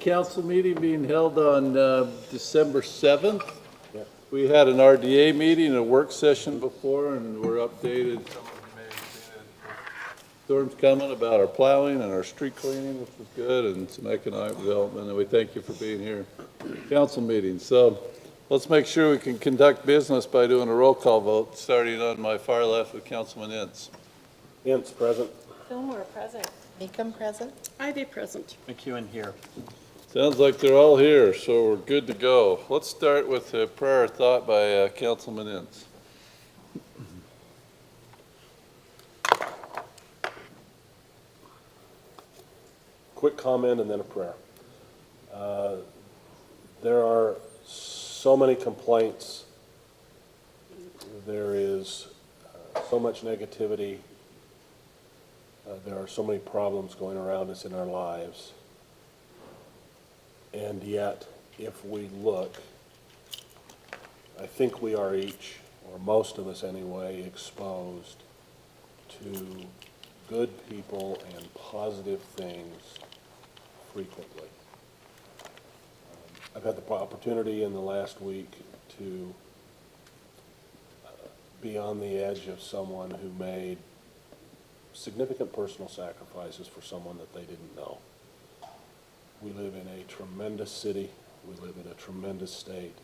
council meeting being held on December 7th. Yep. We had an RDA meeting, a work session before, and we're updated. Some of you may have seen it. Storm's coming about our plowing and our street cleaning, which was good, and some economic development, and we thank you for being here. Council meeting. So let's make sure we can conduct business by doing a roll call vote, starting on my far left with Councilman Ince. Ince, present. Fillmore, present. Meekum, present. Ivy, present. McEwen here. Sounds like they're all here, so we're good to go. Let's start with a prayer or thought by Councilman Ince. Quick comment and then a prayer. There are so many complaints. There is so much negativity. There are so many problems going around us in our lives. And yet, if we look, I think we are each, or most of us anyway, exposed to good people and positive things frequently. I've had the opportunity in the last week to be on the edge of someone who made significant personal sacrifices for someone that they didn't know. We live in a tremendous city, we live in a tremendous state,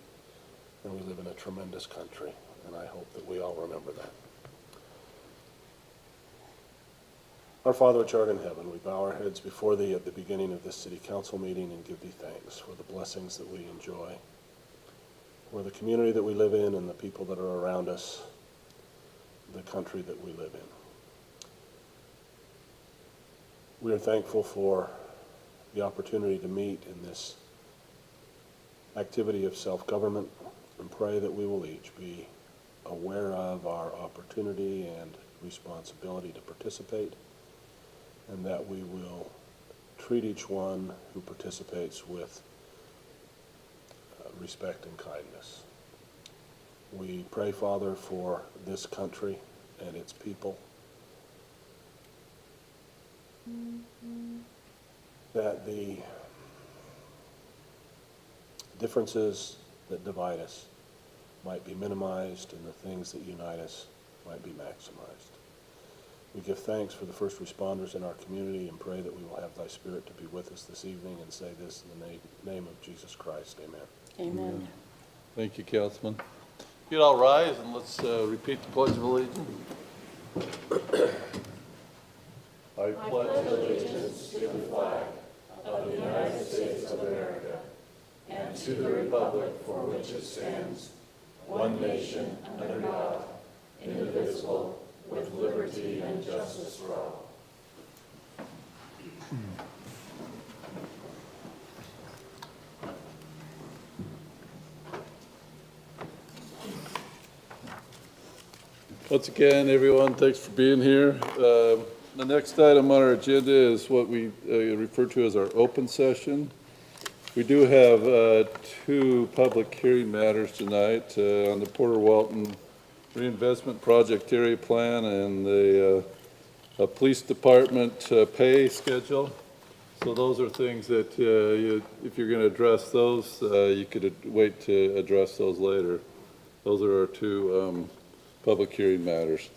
and we live in a tremendous country, and I hope that we all remember that. Our Father which art in heaven, we bow our heads before thee at the beginning of this city council meeting and give thee thanks for the blessings that we enjoy, for the community that we live in and the people that are around us, the country that we live in. We are thankful for the opportunity to meet in this activity of self-government and pray that we will each be aware of our opportunity and responsibility to participate, and that we will treat each one who participates with respect and kindness. We pray, Father, for this country and its people, that the differences that divide us might be minimized and the things that unite us might be maximized. We give thanks for the first responders in our community and pray that we will have thy Spirit to be with us this evening, and say this in the name of Jesus Christ. Amen. Amen. Thank you, Councilman. You'd all rise and let's repeat the Pledge of Allegiance. I pledge allegiance to the flag of the United States of America and to the republic for which it stands, one nation under God, indivisible, with liberty and justice for all. Once again, everyone, thanks for being here. The next item on our agenda is what we refer to as our open session. We do have two public hearing matters tonight on the Porter Walton Reinvestment Project Area Plan and the Police Department pay schedule. So those are things that if you're going to address those, you could wait to address those later. Those are our two public hearing matters.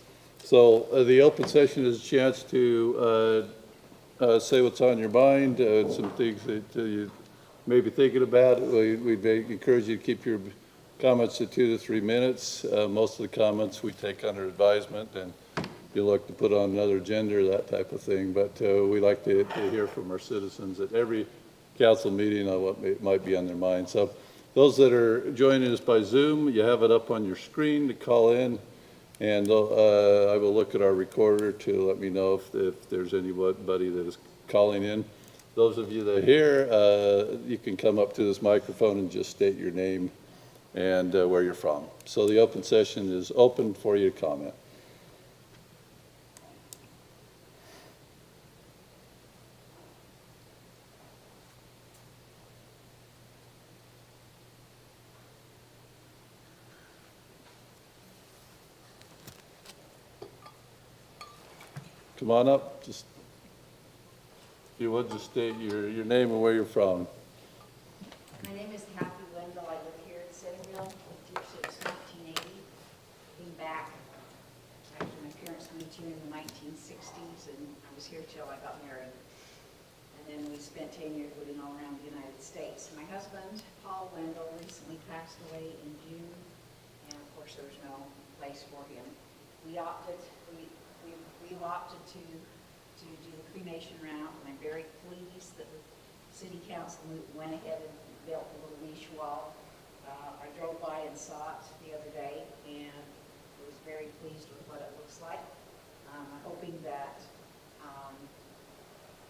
So the open session is a chance to say what's on your mind, some things that you may be thinking about. We'd encourage you to keep your comments to 2 to 3 minutes. Most of the comments we take under advisement, and you look to put on another agenda or that type of thing. But we like to hear from our citizens at every council meeting on what might be on their mind. So those that are joining us by Zoom, you have it up on your screen to call in. And I will look at our recorder to let me know if there's anybody that is calling in. Those of you that are here, you can come up to this microphone and just state your name and where you're from. So the open session is open for you to comment. Come on up. Just, if you would, just state your name and where you're from. and I was here till I got married. And then we spent 10 years living all around the United States. My husband, Paul Wendell, recently passed away in June, and of course, there was no place for him. We opted to do the cremation route, and I'm very pleased that the city council went ahead and built a little niche wall. I drove by and saw it the other day, and was very pleased with what it looks like. I'm hoping that,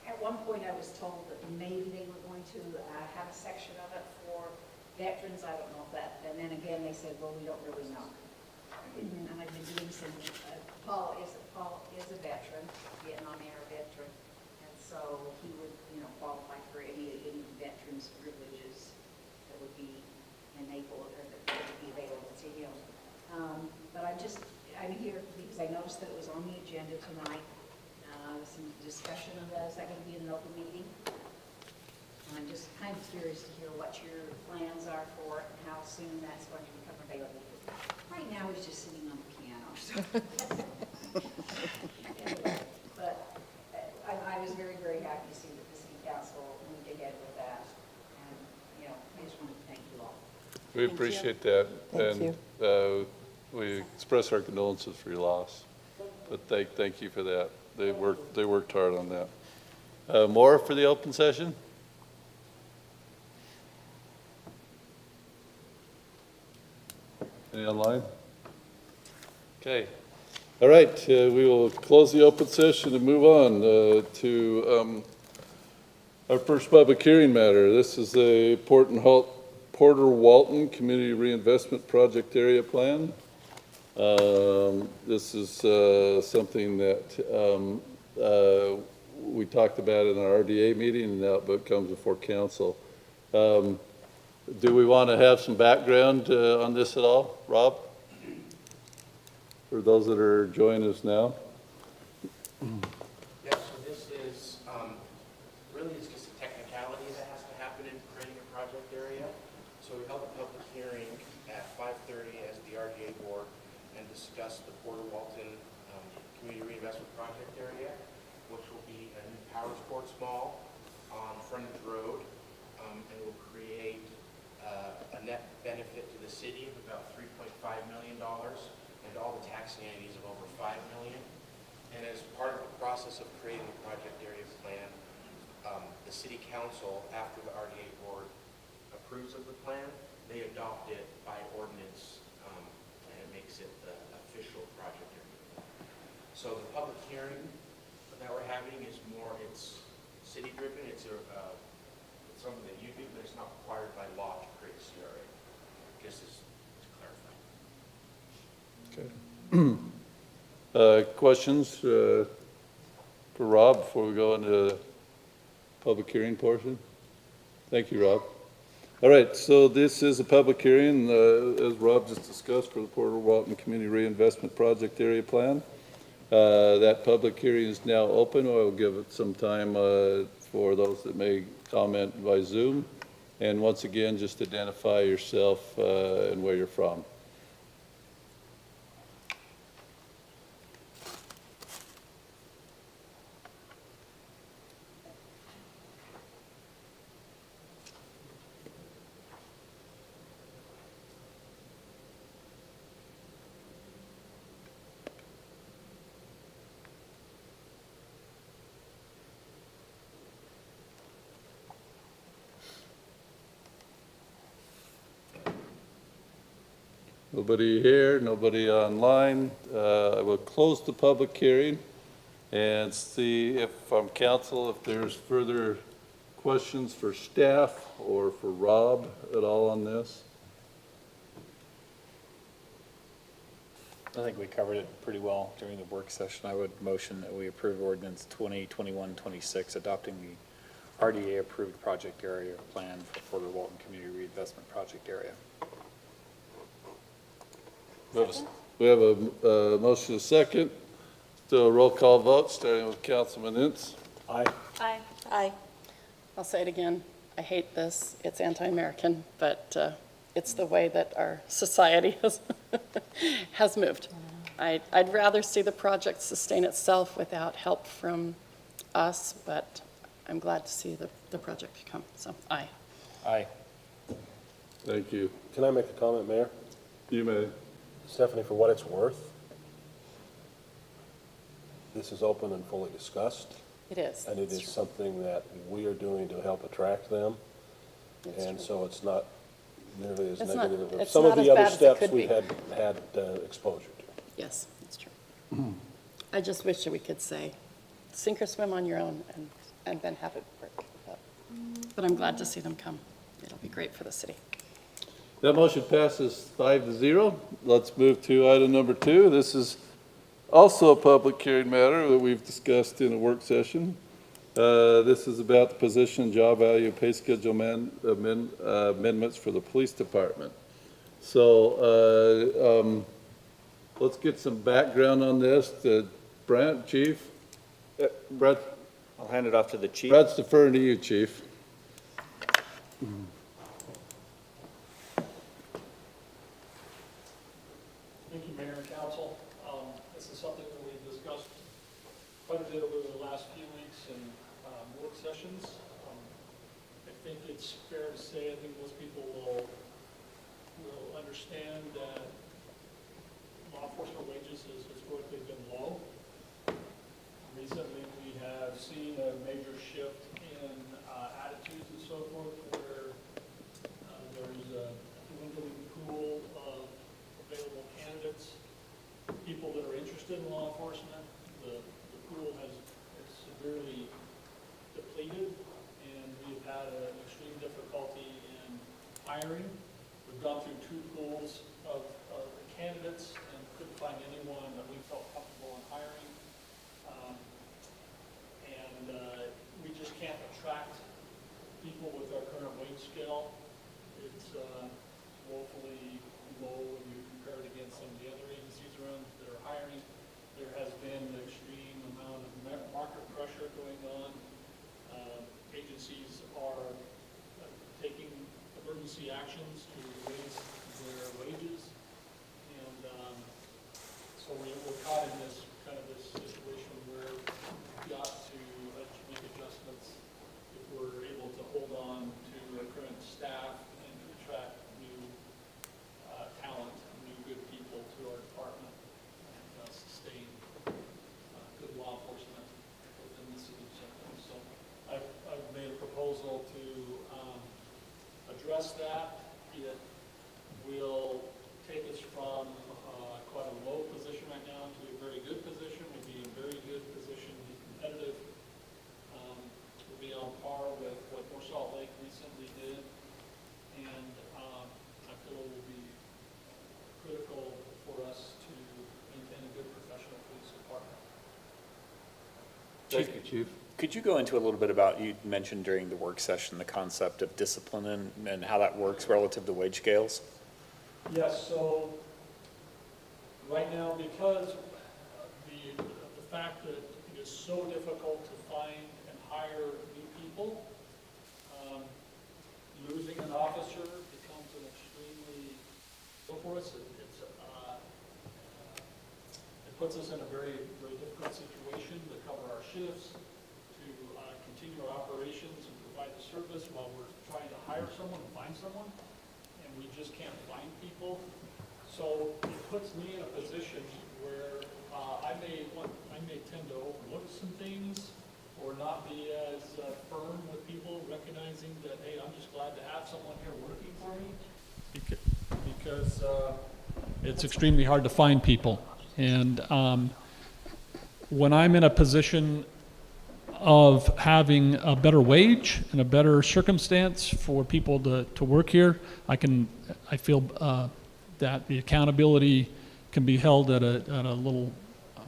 at one point I was told that maybe they were going to have a section of it for veterans. I don't know if that, and then again, they said, well, we don't really know. And I've been doing some, Paul is a veteran, Vietnam-era veteran, and so he would, qualify for any veterans privileges that would be enabled, or that would be available to him. But I'm here because I noticed that it was on the agenda tonight. Some discussion of that. Is that going to be in an open meeting? And I'm just kind of curious to hear what your plans are for it and how soon that's going to become available. Right now, he's just sitting on the piano. So. Anyway, but I was very, very happy to see that the city council moved ahead with that. And, I just want to thank you all. We appreciate that. Thank And we express our condolences for your loss. But thank you for that. They worked hard on that. More for the open session? Any online? Okay. All right, we will close the open session and move on to our first public hearing matter. This is a Porter Walton Community Reinvestment Project Area Plan. This is something that we talked about in our RDA meeting, and now it comes before council. Do we want to have some background on this at all, Rob? For those that are joining us now? Yeah, so this is, really it's just a technicality that has to happen in creating a project area. So we held a public hearing at 5:30 as the RDA board and discussed the Porter Walton Community Reinvestment Project area, which will be a new power sports mall on Frontage Road, and will create a net benefit to the city of about $3.5 million and all the tax entities of over $5 million. And as part of the process of creating the project area plan, the city council, after the RDA board approves of the plan, they adopt it by ordinance, and it makes it the official project area. So the public hearing that we're having is more, it's city-driven, it's something that you do, but it's not required by law to create a CRA. Just to clarify. Okay. Questions for Rob before we go into the public hearing portion? Thank you, Rob. All right, so this is a public hearing, as Rob just discussed, for the Porter Walton Community Reinvestment Project Area Plan. That public hearing is now open. I'll give it some time for those that may comment by Zoom. And once again, just identify yourself and where you're from. Nobody here, nobody online. I will close the public hearing and see if from council, if there's further questions for staff or for Rob at all on this. I think we covered it pretty well during the work session. I would motion that we approve ordinance 2021-26, adopting the RDA-approved project area plan for Porter Walton Community Reinvestment Project Area. We have a motion and a second. Do a roll call vote, starting with Councilman Ince. Aye. Aye. Aye. I'll say it again. I hate this. It's anti-American, but it's the way that our society has moved. I'd rather see the project sustain itself without help from us, but I'm glad to see the project come, so aye. Aye. Thank you. Can I make a comment, Mayor? You may. Stephanie, for what it's worth, this is open and fully discussed, It is. and it is something that we are doing to help attract them. And so it's not nearly as It's not- negative as it's some of not as the other bad as it steps could we be. had exposure to. Yes, that's true. I just wish that we could say, sink or swim on your own and then have it work. But I'm glad to see them come. It'll be great for the city. That motion passes 5-0. Let's move to item number 2. This is also a public hearing matter that we've discussed in a work session. This is about the position, job value, pay schedule amendments for the police department. So let's get some background on this. Brent, Chief? Brett, I'll hand it off to the chief. Brett's deferring to you, Chief. Thank you, Mayor and Council. This is something that we've discussed quite a bit over the last few weeks in work sessions. I think it's fair to say, I think most people will understand that law enforcement wages has historically been low. Recently, we have seen a major shift in attitudes and so forth, where there's a dwindling pool of available candidates, people that are interested in law enforcement. The pool has severely depleted, and we've had an extreme difficulty in hiring. We've gone through 2 pools of candidates and couldn't find anyone that we felt comfortable in hiring. We just can't attract people with our current wage scale. It's woefully low when you compare it against some of the other agencies around that are hiring. There has been an extreme amount of market pressure going on. Agencies are taking emergency actions to raise their wages. And so we're caught in this situation where we ought to make adjustments if we're able to hold on to our current staff and to attract new talent, new good people to our department, and sustain good law enforcement within the city of Central. So I've made a proposal to address that. It will take us from quite a low position right now to a very good position. We'll be in a very good position to be competitive. We'll be on par with what North Salt Lake recently did. And I feel it will be critical for us to maintain a good professional police department. Thank you, Chief. Could you go into a little bit about, you mentioned during the work session, the concept of discipline and how that works relative to wage scales? Yes, so right now, because of the fact that it is so difficult to find and hire new people, losing an officer becomes an extremely, for us, it puts us in a very, very difficult situation to cover our shifts, to continue our operations and provide the service while we're trying to hire someone and find someone, and we just can't find people. So it puts me in a position where I may tend to overlook some things or not be as firm with people, recognizing that, hey, I'm just glad to have someone here working for me, because it's extremely hard to find people. And when I'm in a position of having a better wage and a better circumstance for people to work here, I feel that the accountability can be held at a little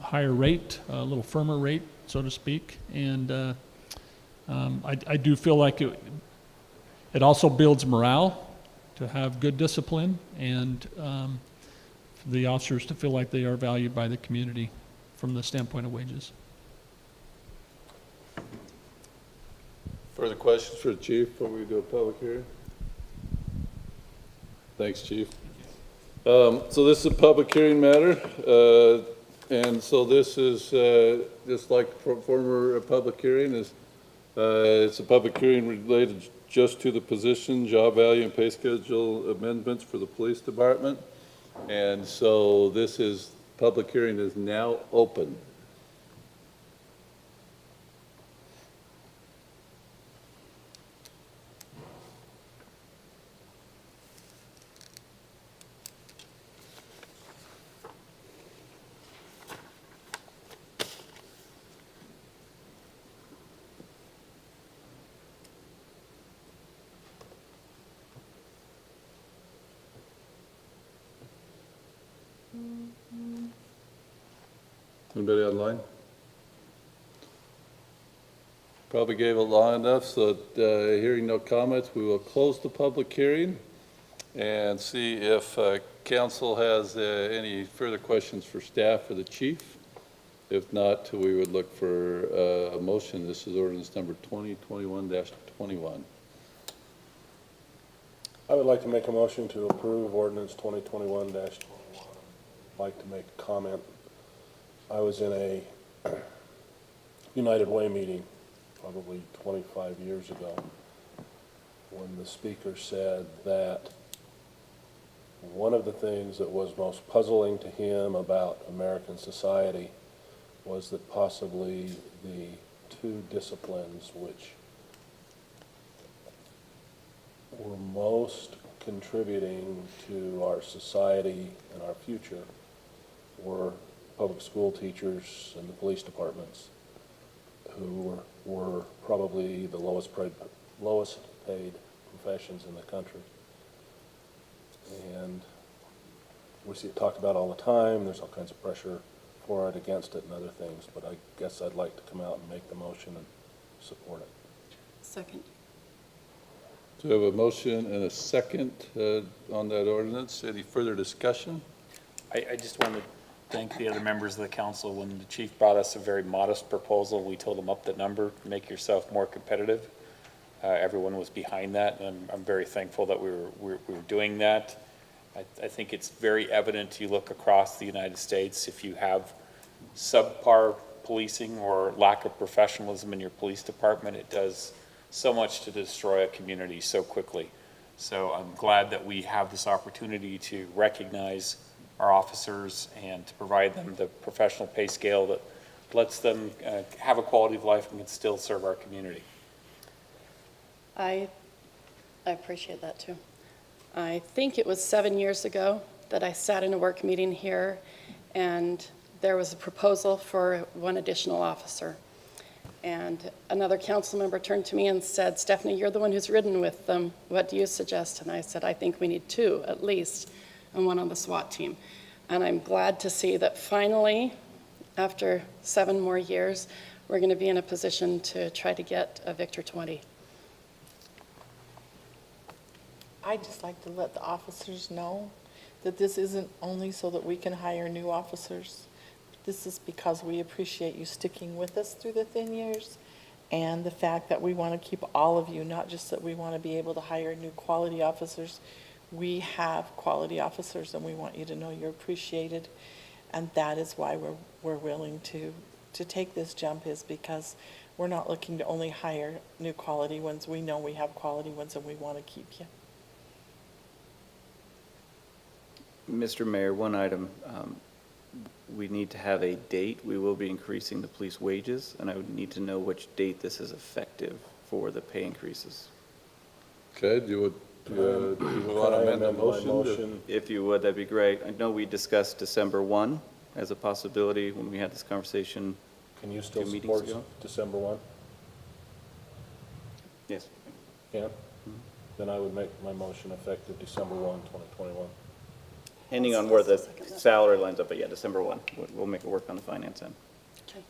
higher rate, a little firmer rate, so to speak. And I do feel like it also builds morale to have good discipline, and for the officers to feel like they are valued by the community from the standpoint of wages. Further questions for the Chief before we do a public hearing? Thanks, Chief. So this is a public hearing matter, and so this is, just like former public hearing is, it's a public hearing related just to the position, job value, and pay schedule amendments for the police department. And so this is, public hearing is now open. Anybody online? Probably gave it long enough, so hearing no comments, we will close the public hearing and see if council has any further questions for staff or the chief. If not, we would look for a motion. This is ordinance number 2021-21. I would like to make a motion to approve ordinance 2021-21. I'd like to make a comment. I was in a United Way meeting probably 25 years ago when the speaker said that one of the things that was most puzzling to him about American society was that possibly the two disciplines which were most contributing to our society and our future were public school teachers and the police departments, who were probably the lowest paid professions in the country. And we see it talked about all the time. There's all kinds of pressure for it, against it, and other things, but I guess I'd like to come out and make the motion and support it. Second. So we have a motion and a second on that ordinance. Any further discussion? I just want to thank the other members of the council. When the chief brought us a very modest proposal, we told him up the number, make yourself more competitive. Everyone was behind that, and I'm very thankful that we were doing that. I think it's very evident, you look across the United States, if you have subpar policing or lack of professionalism in your police department, it does so much to destroy a community so quickly. So I'm glad that we have this opportunity to recognize our officers and to provide them the professional pay scale that lets them have a quality of life and can still serve our community. I appreciate that too. I think it was 7 years ago that I sat in a work meeting here and there was a proposal for one additional officer. And another council member turned to me and said, Stephanie, you're the one who's ridden with them. What do you suggest? And I said, I think we need 2 at least, and one on the SWAT team. And I'm glad to see that finally, after 7 more years, we're going to be in a position to try to get a Victor 20. I'd just like to let the officers know that this isn't only so that we can hire new officers. This is because we appreciate you sticking with us through the thin years, and the fact that we want to keep all of you, not just that we want to be able to hire new quality officers. We have quality officers, and we want you to know you're appreciated, and that is why we're willing to take this jump, is because we're not looking to only hire new quality ones. We know we have quality ones, and we want to keep you. Mr. Mayor, one item. We need to have a date. We will be increasing the police wages, and I would need to know which date this is effective for the pay increases. Okay, do you want to amend the motion? If you would, that'd be great. I know we discussed December 1 as a possibility when we had this conversation. Can you still 2 meetings support ago? December 1? Yes. Can? Then I would make my motion effective December 1, 2021. Depending on where the salary lines up, but yeah, December 1. We'll make it work on the finance end. Okay.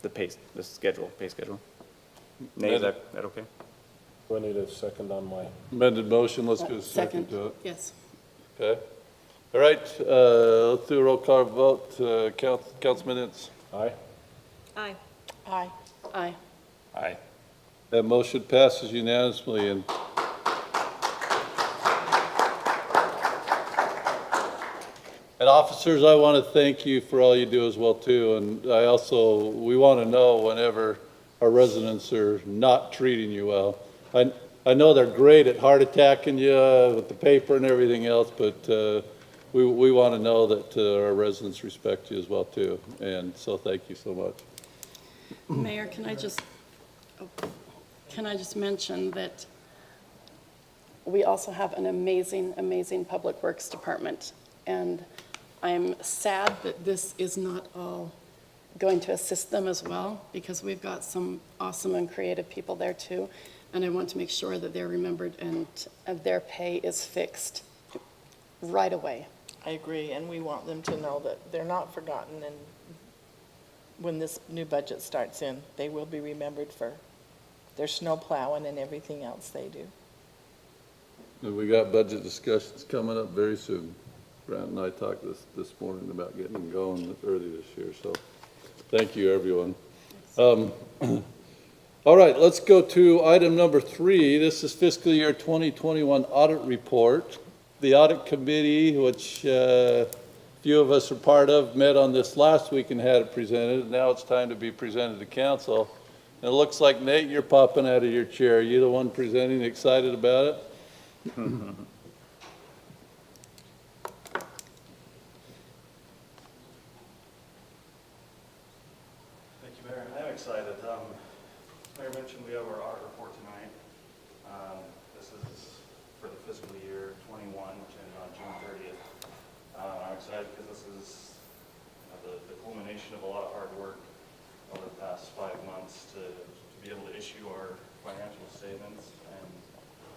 The pay schedule. Nate, is that okay? Do I need a second on my? Amended motion, let's go second to it. Yes. Okay. All right, let's do a roll call vote. Councilman Ince. Aye? Aye. Aye. Aye. That motion passes unanimously, and And officers, I want to thank you for all you do as well too. And we want to know whenever our residents are not treating you well. I know they're great at heart attacking you with the paper and everything else, but we want to know that our residents respect you as well too. And so thank you so much. Mayor, can I just mention that we also have an amazing, amazing Public Works Department. And I'm sad that this is not all going to assist them as well, because we've got some awesome and creative people there too. And I want to make sure that they're remembered and their pay is fixed right away. I agree, and we want them to know that they're not forgotten, and when this new budget starts in, they will be remembered for their snow plowing and everything else they do. And we got budget discussions coming up very soon. Grant and I talked this morning about getting them going early this year, so thank you, everyone. All right, let's go to item number 3. This is fiscal year 2021 audit report. The audit committee, which a few of us are part of, met on this last week and had it presented. Now it's time to be presented to council. And it looks like, Nate, you're popping out of your chair. You the one presenting, excited about it? Thank you, Mayor. I am excited. Mayor mentioned we have our audit report tonight. This is for the fiscal year 21, which ended on June 30th. I'm excited because this is the culmination of a lot of hard work over the past 5 months to be able to issue our financial statements and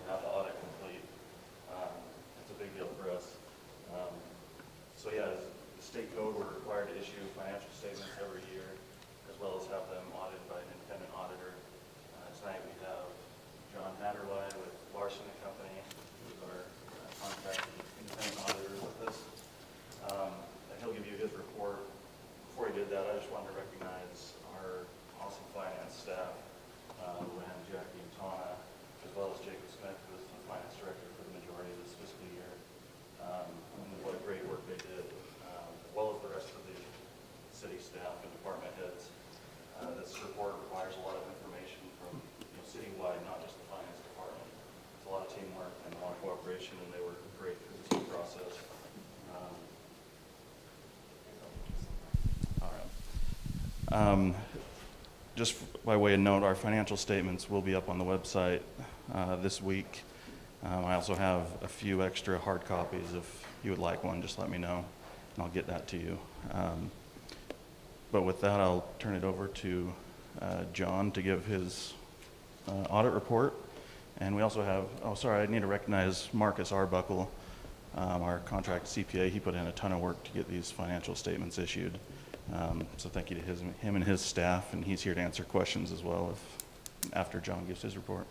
have the audit complete. It's a big deal for us. So yeah, as the state code, we're required to issue financial statements every year, as well as have them audited by an independent auditor. Tonight we have John Natterlei with Larson & Company, who's our contracted independent auditor with us. And he'll give you his report. Before he did that, I just wanted to recognize our awesome finance staff, Luann, Jackie, and Tana, as well as Jacob Smith, who is the finance director for the majority of this fiscal year. And what a great work they did, as well as the rest of the city staff and department heads. This report requires a lot of information from citywide, not just the finance department. It's a lot of teamwork and a lot of cooperation, and they were great through this whole process. All right. Just by way of note, our financial statements will be up on the website this week. I also have a few extra hard copies. If you would like one, just let me know, and I'll get that to you. But with that, I'll turn it over to John to give his audit report. And we also have, I need to recognize Marcus Arbuckle, our contract CPA. He put in a ton of work to get these financial statements issued. So thank you to him and his staff, and he's here to answer questions as well after John gives his report.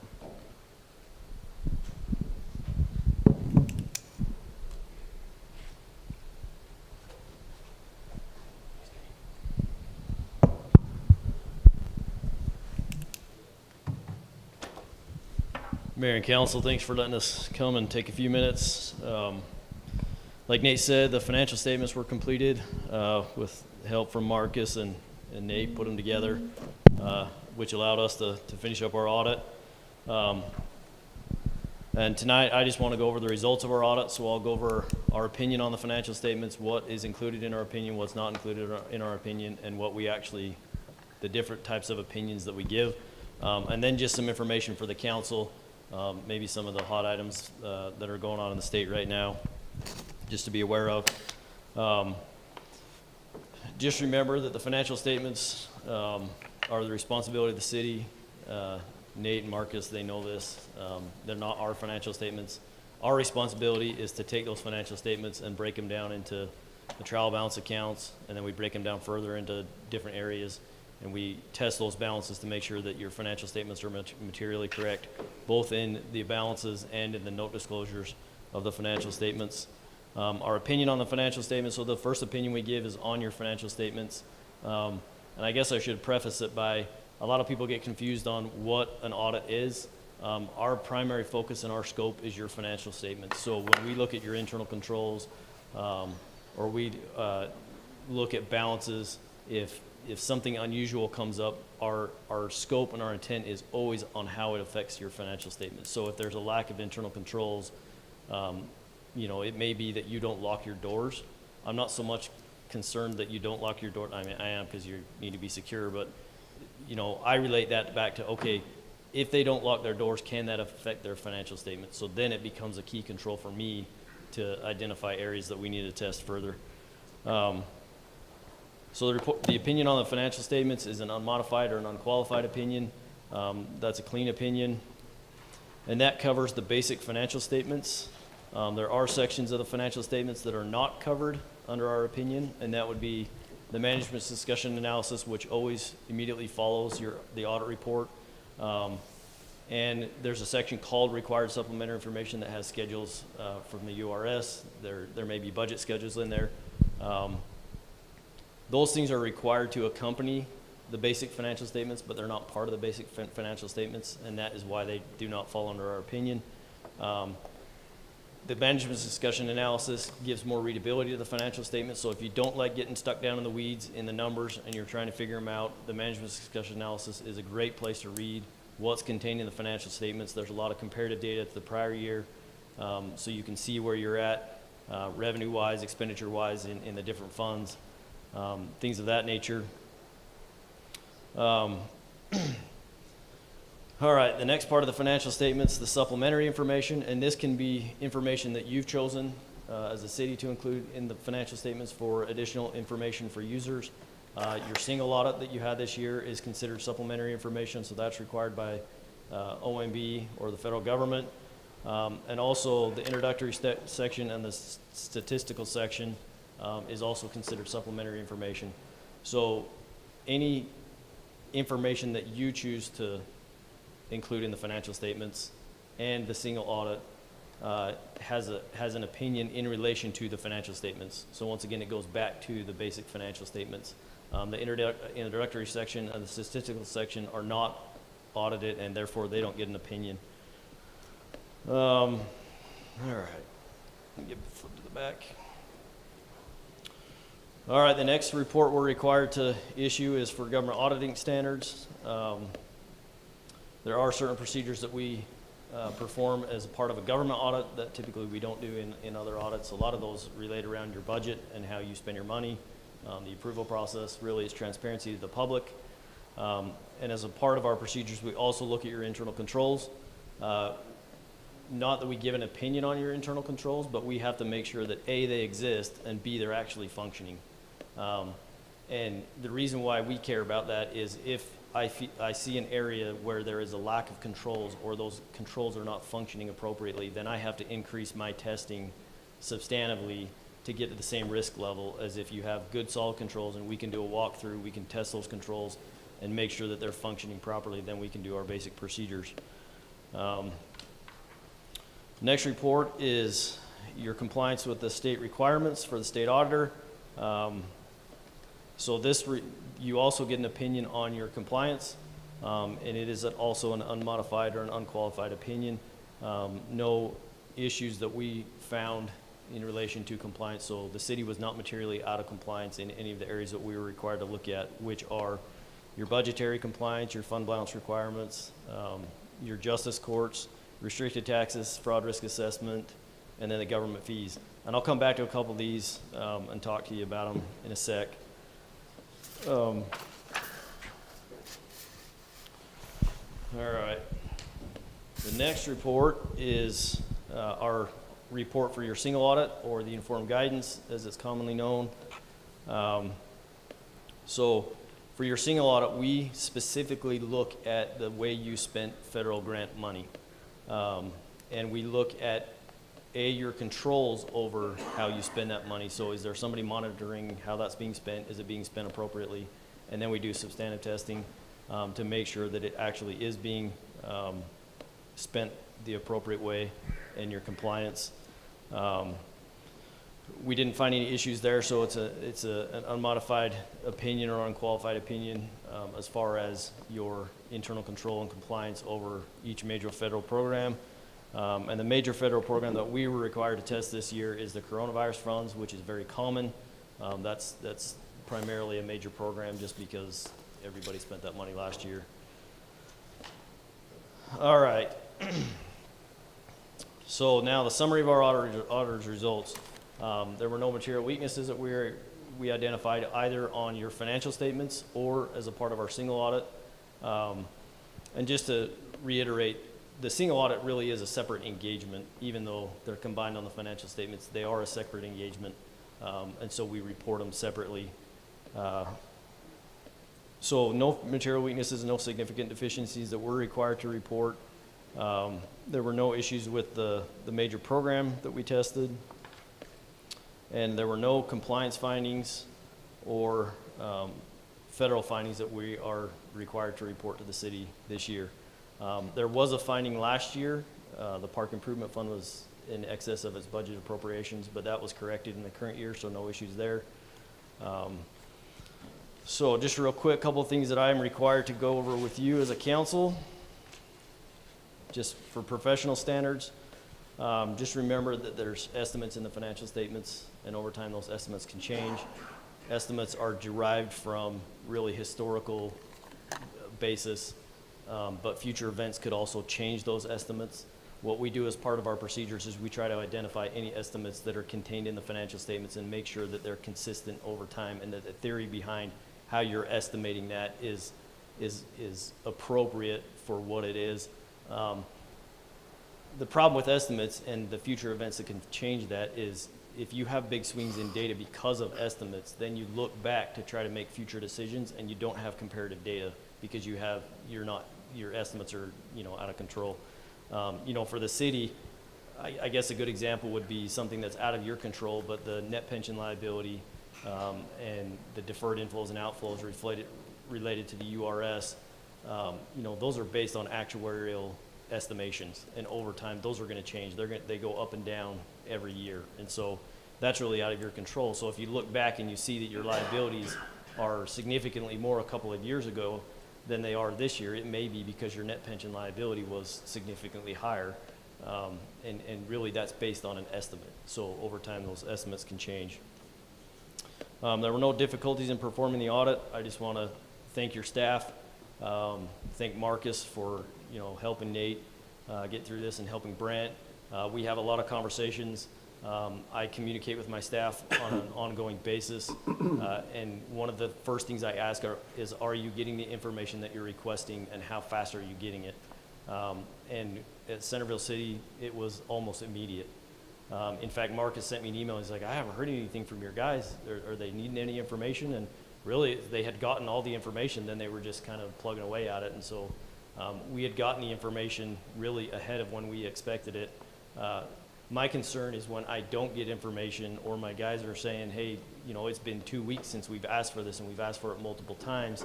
Mayor and Council, thanks for letting us come and take a few minutes. Like Nate said, the financial statements were completed with help from Marcus and Nate, put them together, which allowed us to finish up our audit. And tonight, I just want to go over the results of our audit, so I'll go over our opinion on the financial statements, what is included in our opinion, what's not included in our opinion, and what we actually, the different types of opinions that we give. And then just some information for the council. Maybe some of the hot items that are going on in the state right now, just to be aware of. Just remember that the financial statements are the responsibility of the city. Nate and Marcus, they know this. They're not our financial statements. Our responsibility is to take those financial statements and break them down into the trial balance accounts, and then we break them down further into different areas. And we test those balances to make sure that your financial statements are materially correct, both in the balances and in the note disclosures of the financial statements. Our opinion on the financial statements, so the first opinion we give is on your financial statements. And I guess I should preface it by, a lot of people get confused on what an audit is. Our primary focus and our scope is your financial statements. So when we look at your internal controls, or we look at balances. If something unusual comes up, our scope and our intent is always on how it affects your financial statement. So if there's a lack of internal controls, it may be that you don't lock your doors. I'm not so much concerned that you don't lock your door. I mean, I am, because you need to be secure, but, I relate that back to, okay, if they don't lock their doors, can that affect their financial statement? So then it becomes a key control for me to identify areas that we need to test further. So the opinion on the financial statements is an unmodified or an unqualified opinion. That's a clean opinion. And that covers the basic financial statements. There are sections of the financial statements that are not covered under our opinion, and that would be the management's discussion analysis, which always immediately follows the audit report. And there's a section called required supplementary information that has schedules from the URS. There may be budget schedules in there. Those things are required to accompany the basic financial statements, but they're not part of the basic financial statements, and that is why they do not fall under our opinion. The management's discussion analysis gives more readability to the financial statements, so if you don't like getting stuck down in the weeds in the numbers and you're trying to figure them out, the management's discussion analysis is a great place to read what's contained in the financial statements. There's a lot of comparative data to the prior year, so you can see where you're at revenue-wise, expenditure-wise in the different funds, things of that nature. All right, the next part of the financial statements, the supplementary information, and this can be information that you've chosen as a city to include in the financial statements for additional information for users. Your single audit that you had this year is considered supplementary information, so that's required by OMB or the federal government. And also the introductory section and the statistical section is also considered supplementary information. So any information that you choose to include in the financial statements and the single audit has an opinion in relation to the financial statements. So once again, it goes back to the basic financial statements. The introductory section and the statistical section are not audited, and therefore they don't get an opinion. All right, let me flip to the back. All right, the next report we're required to issue is for government auditing standards. There are certain procedures that we perform as a part of a government audit that typically we don't do in other audits. A lot of those relate around your budget and how you spend your money. The approval process really is transparency to the public. And as a part of our procedures, we also look at your internal controls. Not that we give an opinion on your internal controls, but we have to make sure that A, they exist, and B, they're actually functioning. And the reason why we care about that is if I see an area where there is a lack of controls or those controls are not functioning appropriately, then I have to increase my testing substantively to get to the same risk level as if you have good solid controls and we can do a walkthrough, we can test those controls and make sure that they're functioning properly, then we can do our basic procedures. Next report is your compliance with the state requirements for the state auditor. So you also get an opinion on your compliance, and it is also an unmodified or an unqualified opinion. No issues that we found in relation to compliance, so the city was not materially out of compliance in any of the areas that we were required to look at, which are your budgetary compliance, your fund balance requirements, your justice courts, restricted taxes, fraud risk assessment, and then the government fees. And I'll come back to a couple of these and talk to you about them in a sec. All right. The next report is our report for your single audit, or the informed guidance as it's commonly known. So for your single audit, we specifically look at the way you spent federal grant money. And we look at your controls over how you spend that money. So is there somebody monitoring how that's being spent? Is it being spent appropriately? And then we do substantive testing to make sure that it actually is being spent the appropriate way in your compliance. We didn't find any issues there, so it's an unmodified opinion or unqualified opinion as far as your internal control and compliance over each major federal program. And the major federal program that we were required to test this year is the coronavirus funds, which is very common. That's primarily a major program just because everybody spent that money last year. All right. So now the summary of our auditor's results. There were no material weaknesses that we identified either on your financial statements or as a part of our single audit. And just to reiterate, the single audit really is a separate engagement, even though they're combined on the financial statements. They are a separate engagement, and so we report them separately. So no material weaknesses, no significant deficiencies that we're required to report. There were no issues with the major program that we tested, and there were no compliance findings or federal findings that we are required to report to the city this year. There was a finding last year. The Park Improvement Fund was in excess of its budget appropriations, but that was corrected in the current year, so no issues there. So just real quick, a couple of things that I am required to go over with you as a council, just for professional standards. Just remember that there's estimates in the financial statements, and over time those estimates can change. Estimates are derived from really historical basis, but future events could also change those estimates. What we do as part of our procedures is we try to identify any estimates that are contained in the financial statements and make sure that they're consistent over time, and that the theory behind how you're estimating that is appropriate for what it is. The problem with estimates and the future events that can change that is if you have big swings in data because of estimates, then you look back to try to make future decisions and you don't have comparative data because your estimates are, out of control. For the city, I guess a good example would be something that's out of your control, but the net pension liability and the deferred inflows and outflows related to the URS, those are based on actuarial estimations, and over time those are going to change. They go up and down every year, and so that's really out of your control. So if you look back and you see that your liabilities are significantly more a couple of years ago than they are this year, it may be because your net pension liability was significantly higher, and really that's based on an estimate. So over time those estimates can change. There were no difficulties in performing the audit. I just want to thank your staff, thank Marcus for helping Nate get through this and helping Brent. We have a lot of conversations. I communicate with my staff on an ongoing basis, and one of the first things I ask is, are you getting the information that you're requesting, and how fast are you getting it? And at Centerville City, it was almost immediate. In fact, Marcus sent me an email. He's like, I haven't heard anything from your guys. Are they needing any information? And really, they had gotten all the information, then they were just kind of plugging away at it. And so we had gotten the information really ahead of when we expected it. My concern is when I don't get information, or my guys are saying, hey, it's been 2 weeks since we've asked for this and we've asked for it multiple times,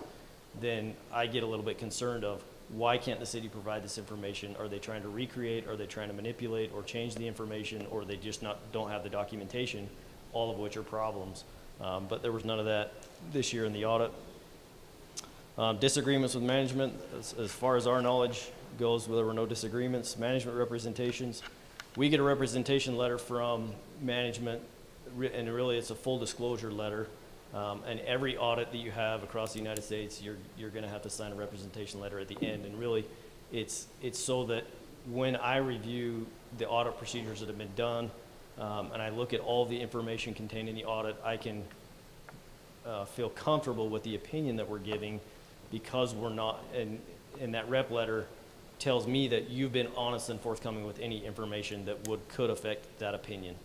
then I get a little bit concerned of, why can't the city provide this information? Are they trying to recreate? Are they trying to manipulate or change the information? Or they just don't have the documentation, all of which are problems. But there was none of that this year in the audit. Disagreements with management, as far as our knowledge goes, there were no disagreements. Management representations, we get a representation letter from management, and really it's a full disclosure letter. And every audit that you have across the United States, you're going to have to sign a representation letter at the end. And really, it's so that when I review the audit procedures that have been done, and I look at all the information contained in the audit, I can feel comfortable with the opinion that we're giving, because we're not, and that rep letter tells me that you've been honest and forthcoming with any information that could affect that opinion.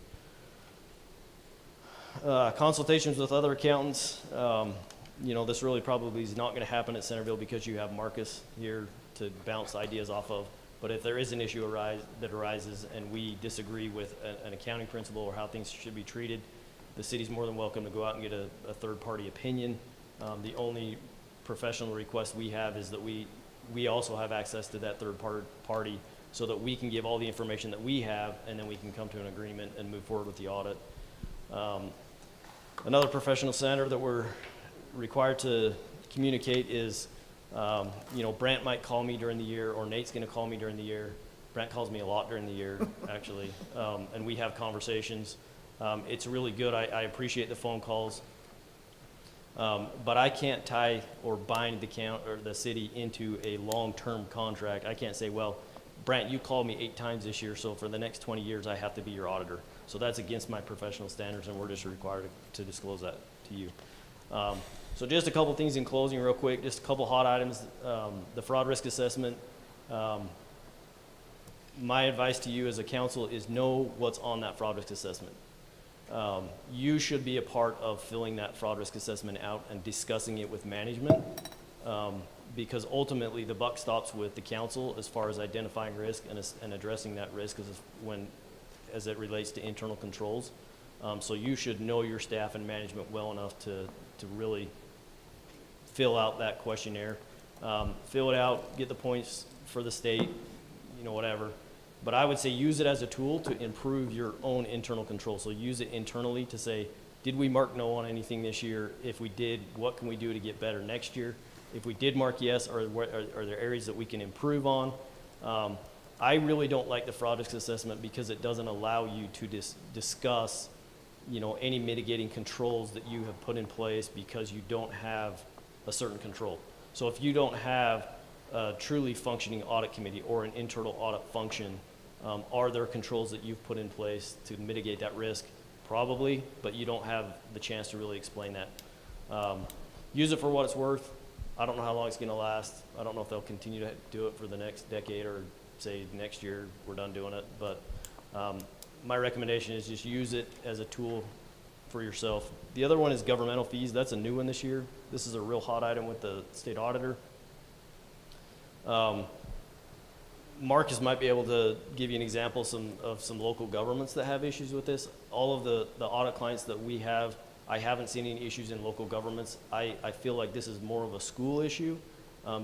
Consultations with other accountants, this really probably is not going to happen at Centerville because you have Marcus here to bounce ideas off of. But if there is an issue that arises and we disagree with an accounting principle or how things should be treated, the city's more than welcome to go out and get a third-party opinion. The only professional request we have is that we also have access to that third party so that we can give all the information that we have, and then we can come to an agreement and move forward with the audit. Another professional standard that we're required to communicate is, Brant might call me during the year, or Nate's going to call me during the year. Brent calls me a lot during the year, actually, and we have conversations. It's really good. I appreciate the phone calls. But I can't tie or bind the city into a long-term contract. I can't say, well, Brent, you called me 8 times this year, so for the next 20 years, I have to be your auditor. So that's against my professional standards, and we're just required to disclose that to you. So just a couple things in closing real quick, just a couple hot items. The fraud risk assessment. My advice to you as a council is know what's on that fraud risk assessment. You should be a part of filling that fraud risk assessment out and discussing it with management, because ultimately the buck stops with the council as far as identifying risk and addressing that risk as it relates to internal controls. So you should know your staff and management well enough to really fill out that questionnaire. Fill it out, get the points for the state, whatever. But I would say use it as a tool to improve your own internal control. So use it internally to say, did we mark no on anything this year? If we did, what can we do to get better next year? If we did mark yes, are there areas that we can improve on? I really don't like the fraud risk assessment because it doesn't allow you to discuss, any mitigating controls that you have put in place because you don't have a certain control. So if you don't have a truly functioning audit committee or an internal audit function, are there controls that you've put in place to mitigate that risk? Probably, but you don't have the chance to really explain that. Use it for what it's worth. I don't know how long it's going to last. I don't know if they'll continue to do it for the next decade or say next year we're done doing it. But my recommendation is just use it as a tool for yourself. The other one is governmental fees. That's a new one this year. This is a real hot item with the state auditor. Marcus might be able to give you an example of some local governments that have issues with this. All of the audit clients that we have, I haven't seen any issues in local governments. I feel like this is more of a school issue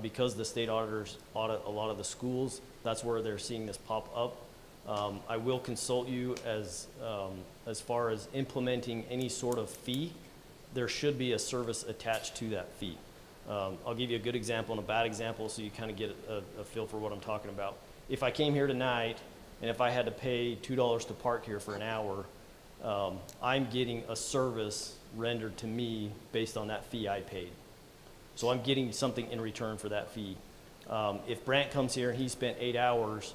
because the state auditors audit a lot of the schools. That's where they're seeing this pop up. I will consult you as far as implementing any sort of fee. There should be a service attached to that fee. I'll give you a good example and a bad example so you kind of get a feel for what I'm talking about. If I came here tonight and if I had to pay $2 to park here for an hour, I'm getting a service rendered to me based on that fee I paid. So I'm getting something in return for that fee. If Brant comes here and he spent 8 hours,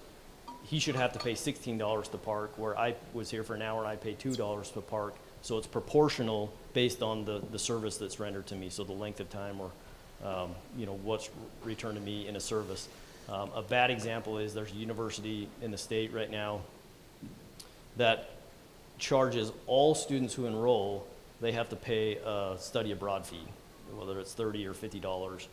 he should have to pay $16 to park, where I was here for an hour and I paid $2 to park. So it's proportional based on the service that's rendered to me, so the length of time or what's returned to me in a service. A bad example is there's a university in the state right now that charges all students who enroll, they have to pay a study abroad fee, whether it's $30 or $50.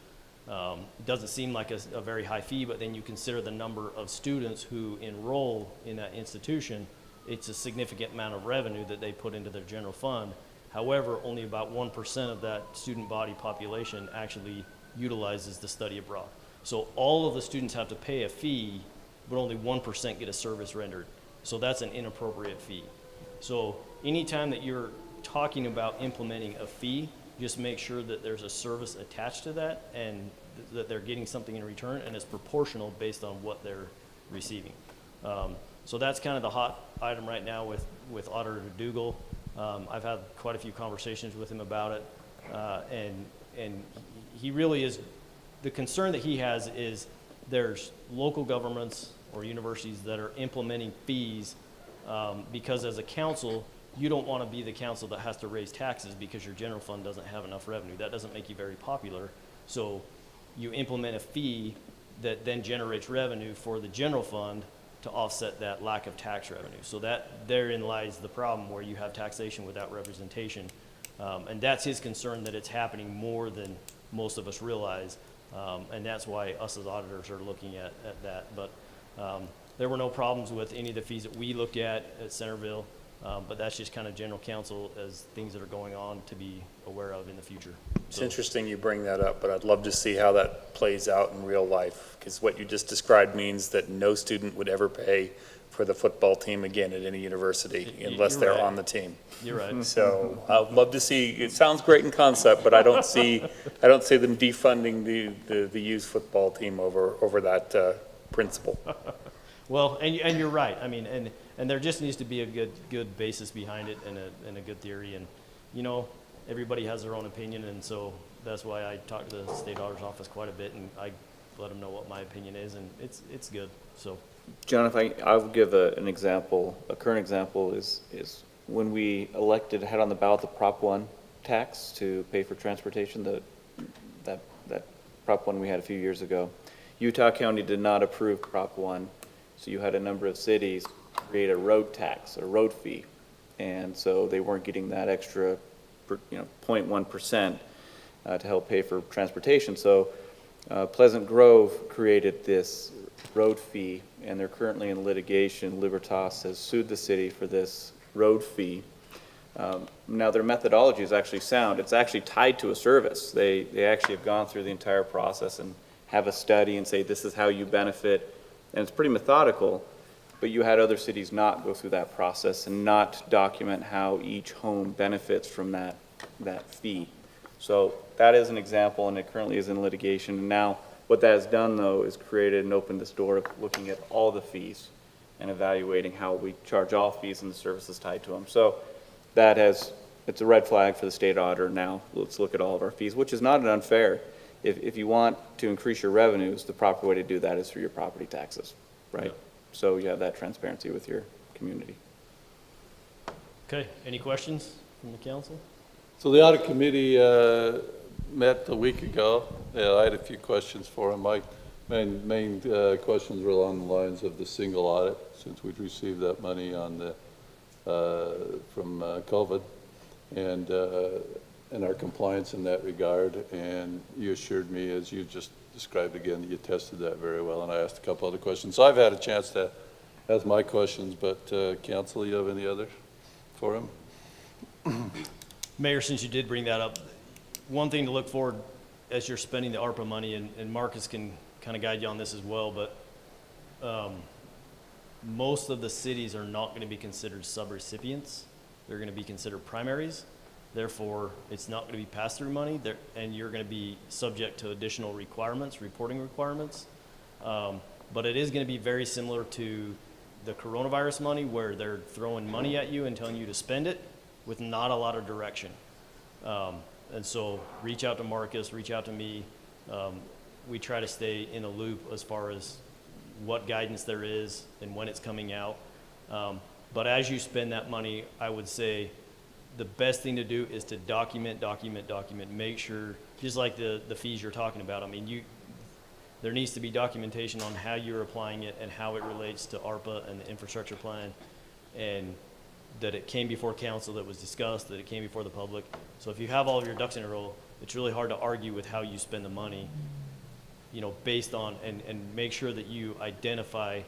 It doesn't seem like a very high fee, but then you consider the number of students who enroll in that institution, it's a significant amount of revenue that they put into their general fund. However, only about 1% of that student body population actually utilizes the study abroad. So all of the students have to pay a fee, but only 1% get a service rendered. So that's an inappropriate fee. So anytime that you're talking about implementing a fee, just make sure that there's a service attached to that and that they're getting something in return and it's proportional based on what they're receiving. So that's kind of the hot item right now with Auditor Dougal. I've had quite a few conversations with him about it, and he really is, the concern that he has is there's local governments or universities that are implementing fees because as a council, you don't want to be the council that has to raise taxes because your general fund doesn't have enough revenue. That doesn't make you very popular. So you implement a fee that then generates revenue for the general fund to offset that lack of tax revenue. So therein lies the problem where you have taxation without representation. And that's his concern, that it's happening more than most of us realize. And that's why us as auditors are looking at that. But there were no problems with any of the fees that we looked at Centerville. But that's just kind of general counsel as things that are going on to be aware of in the future. It's interesting you bring that up, but I'd love to see how that plays out in real life, because what you just described means that no student would ever pay for the football team again at any university unless they're on the team. You're right. So I'd love to see, it sounds great in concept, but I don't see them defunding the youth football team over that principle. Well, and you're right. I mean, and there just needs to be a good basis behind it and a good theory. And, you know, everybody has their own opinion, and so that's why I talk to the state auditor's office quite a bit, and I let them know what my opinion is, and it's good, so. John, I'll give an example. A current example is when we had on the ballot the Prop 1 tax to pay for transportation, that Prop 1 we had a few years ago. Utah County did not approve Prop 1, so you had a number of cities create a road tax, a road fee, and so they weren't getting that extra, 0.1% to help pay for transportation. So Pleasant Grove created this road fee, and they're currently in litigation. Libertas has sued the city for this road fee. Now, their methodology is actually sound. It's actually tied to a service. They actually have gone through the entire process and have a study and say, this is how you benefit. And it's pretty methodical, but you had other cities not go through that process and not document how each home benefits from that fee. So that is an example, and it currently is in litigation. And now, what that has done, though, is created and opened this door of looking at all the fees and evaluating how we charge all fees and the services tied to them. So it's a red flag for the state auditor. Now let's look at all of our fees, which is not an unfair. If you want to increase your revenues, the proper way to do that is through your property taxes, right? Yeah. So you have that transparency with your community. Okay, any questions from the council? So the audit committee met a week ago. I had a few questions for him. My main questions were along the lines of the single audit, since we'd received that money from COVID, and our compliance in that regard. And you assured me, as you just described again, that you tested that very well. And I asked a couple other questions. So I've had a chance to ask my questions, but council, you have any other for him? Mayor, since you did bring that up, one thing to look forward as you're spending the ARPA money, and Marcus can kind of guide you on this as well, but most of the cities are not going to be considered subrecipients. They're going to be considered primaries. Therefore, it's not going to be pass-through money, and you're going to be subject to additional requirements, reporting requirements. But it is going to be very similar to the coronavirus money, where they're throwing money at you and telling you to spend it with not a lot of direction. And so reach out to Marcus, reach out to me. We try to stay in a loop as far as what guidance there is and when it's coming out. But as you spend that money, I would say the best thing to do is to document. Make sure, just like the fees you're talking about, I mean, there needs to be documentation on how you're applying it and how it relates to ARPA and the infrastructure plan, and that it came before council, that was discussed, that it came before the public. So if you have all of your ducks in a row, it's really hard to argue with how you spend the money, based on, and make sure that you identify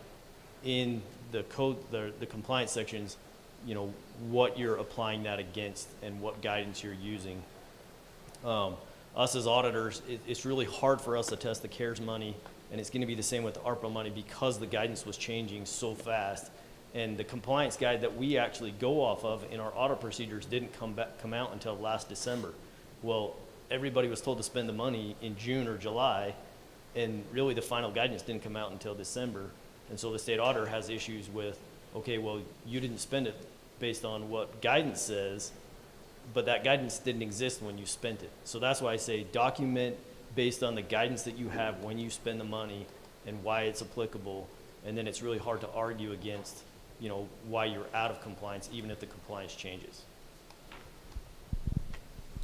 in the code, the compliance sections, what you're applying that against and what guidance you're using. Us as auditors, it's really hard for us to test the CARES money, and it's going to be the same with the ARPA money because the guidance was changing so fast. And the compliance guide that we actually go off of in our audit procedures didn't come out until last December. Well, everybody was told to spend the money in June or July, and really the final guidance didn't come out until December. And so the state auditor has issues with, okay, well, you didn't spend it based on what guidance says, but that guidance didn't exist when you spent it. So that's why I say document based on the guidance that you have when you spend the money and why it's applicable. And then it's really hard to argue against why you're out of compliance, even if the compliance changes.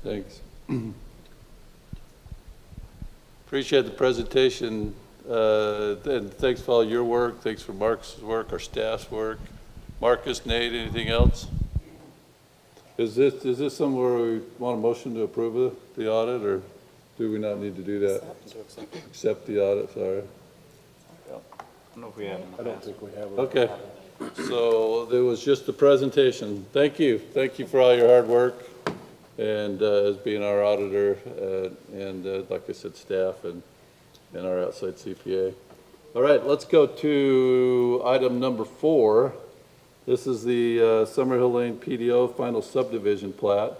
Thanks. Appreciate the presentation, and thanks for all your work. Thanks for Mark's work, our staff's work. Marcus, Nate, anything else? Is this somewhere we want a motion to approve the audit, or do we not need to do that? Accept the audit, sorry. I don't know if we have. I don't think we have. Okay. So there was just the presentation. Thank you. Thank you for all your hard work, and as being our auditor, and like I said, staff and our outside CPA. All right, let's go to item number 4. This is the Summerhill Lane PDO final subdivision plat.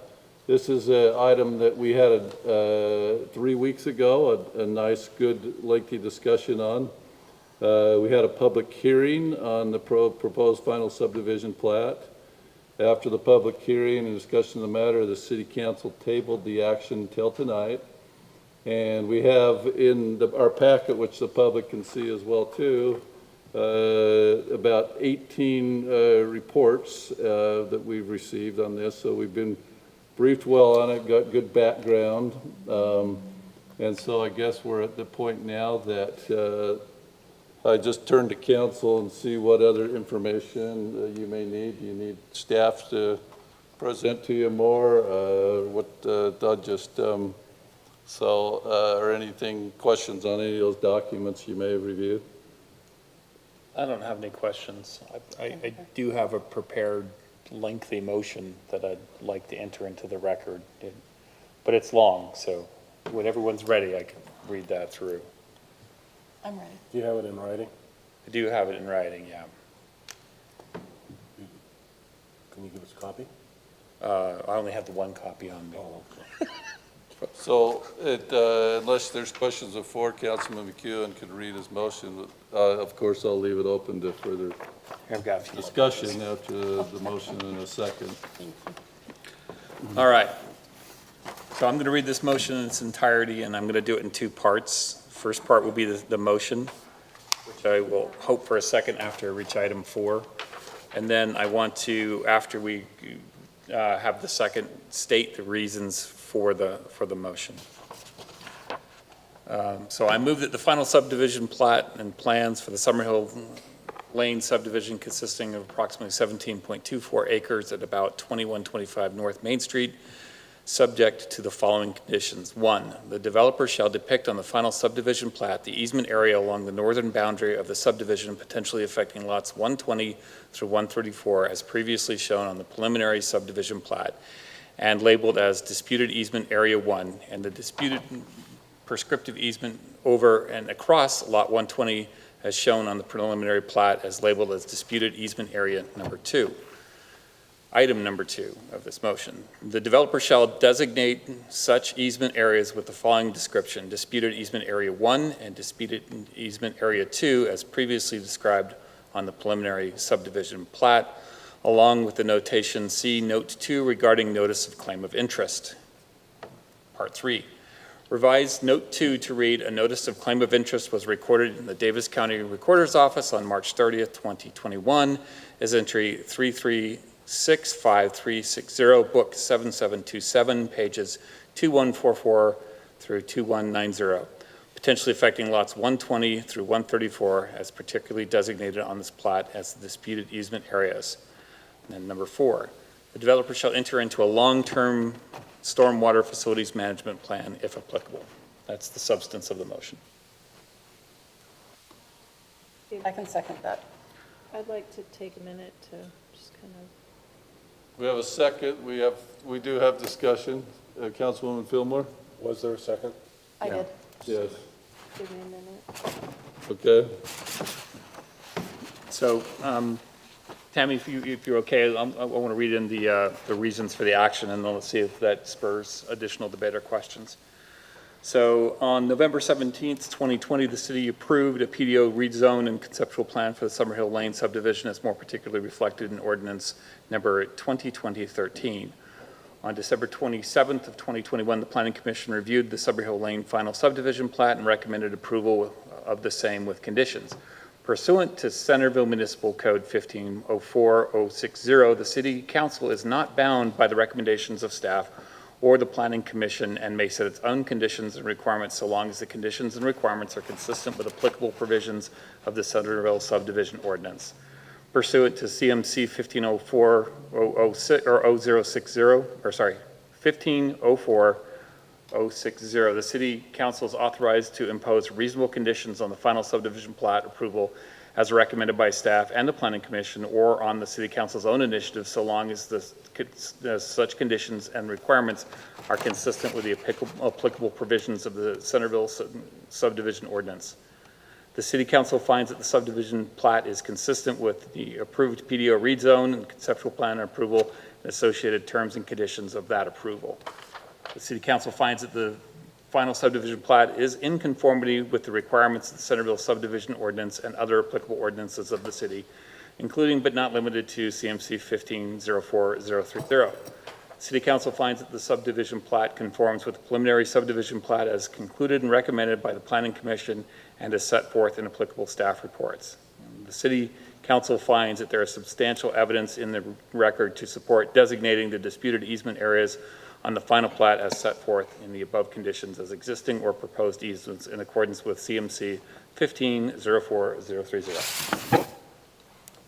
This is an item that we had 3 weeks ago, a nice, good, lengthy discussion on. We had a public hearing on the proposed final subdivision plat. After the public hearing and discussion of the matter, the city council tabled the action until tonight. And we have in our packet, which the public can see as well too, about 18 reports that we've received on this. So we've been briefed well on it, got good background. And so I guess we're at the point now that I just turn to council and see what other information you may need. Do you need staff to present to you more? Or anything, questions on any of those documents you may have reviewed? I don't have any questions. I do have a prepared lengthy motion that I'd like to enter into the record, but it's long, so when everyone's ready, I can read that through. I'm ready. Do you have it in writing? I do have it in writing, yeah. Can you give us a copy? I only have the one copy on me. Oh, okay. So unless there's questions before, Councilman McEwen could read his motion. Of course, I'll leave it open to further I've got a few. discussion after the motion in a second. All right. So I'm going to read this motion in its entirety, and I'm going to do it in two parts. First part will be the motion, which I will hope for a second after I reach item 4. And then I want to, after we have the second, state the reasons for the motion. So I move that the final subdivision plat and plans for the Summerhill Lane subdivision consisting of approximately 17.24 acres at about 2125 North Main Street, subject to the following conditions. 1, the developer shall depict on the final subdivision plat the easement area along the northern boundary of the subdivision potentially affecting lots 120 through 134 as previously shown on the preliminary subdivision plat and labeled as disputed easement area 1 and the disputed prescriptive easement over and across lot 120 as shown on the preliminary plat as labeled as disputed easement area number 2. Item number 2 of this motion. The developer shall designate such easement areas with the following description: disputed easement area 1 and disputed easement area 2 as previously described on the preliminary subdivision plat, along with the notation see note 2 regarding notice of claim of interest. Part 3. Revised note 2 to read, a notice of claim of interest was recorded in the Davis County Recorder's Office on March 30th, 2021 as entry 3365360, book 7727, pages 2144 through 2190, potentially affecting lots 120 through 134 as particularly designated on this plat as the disputed easement areas. And then number 4, the developer shall enter into a long-term stormwater facilities management plan if applicable. That's the substance of the motion. I can second that. I'd like to take a minute to just kind of, We have a second. We do have discussion. Councilwoman Fillmore? Was there a second? I did. Yes. give me a minute. Okay. So, Tammy, if you're okay, I want to read in the reasons for the action, and then let's see if that spurs additional debate or questions. So, on November 17th, 2020, the city approved a PDO rezone and conceptual plan for the Summerhill Lane subdivision as more particularly reflected in ordinance number 2020-13. On December 27th of 2021, the Planning Commission reviewed the Summerhill Lane final subdivision plat and recommended approval of the same with conditions. Pursuant to Centerville Municipal Code 1504-060, the City Council is not bound by the recommendations of staff or the Planning Commission and may set its own conditions and requirements so long as the conditions and requirements are consistent with applicable provisions of the Centerville subdivision ordinance. Pursuant to CMC 1504-060, the City Council is authorized to impose reasonable conditions on the final subdivision plat approval as recommended by staff and the Planning Commission or on the City Council's own initiative so long as such conditions and requirements are consistent with the applicable provisions of the Centerville subdivision ordinance. The City Council finds that the subdivision plat is consistent with the approved PDO rezone and conceptual plan approval and associated terms and conditions of that approval. The City Council finds that the final subdivision plat is in conformity with the requirements of the Centerville subdivision ordinance and other applicable ordinances of the city, including but not limited to CMC 15-04030. City Council finds that the subdivision plat conforms with the preliminary subdivision plat as concluded and recommended by the Planning Commission and as set forth in applicable staff reports. The City Council finds that there is substantial evidence in the record to support designating the disputed easement areas on the final plat as set forth in the above conditions as existing or proposed easements in accordance with CMC 15-04030.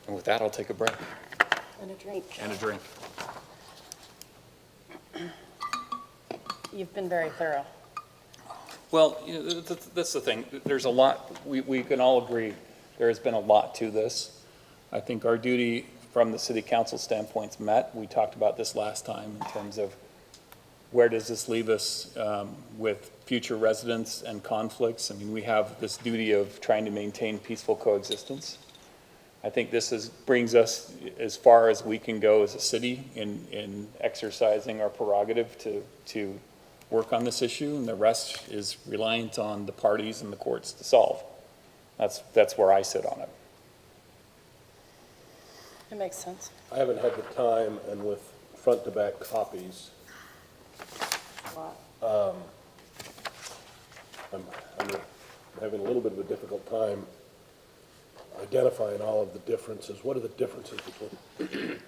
And with that, I'll take a break And a drink. and a drink. You've been very thorough. Well, you know, that's the thing. There's a lot, we can all agree, there has been a lot to this. I think our duty from the city council standpoint's met. We talked about this last time in terms of where does this leave us with future residents and conflicts. I mean, we have this duty of trying to maintain peaceful coexistence. I think this brings us as far as we can go as a city in exercising our prerogative to work on this issue, and the rest is reliant on the parties and the courts to solve. That's where I sit on it. It makes sense. I haven't had the time, and with front-to-back copies, I'm having a little bit of a difficult time identifying all of the differences. What are the differences between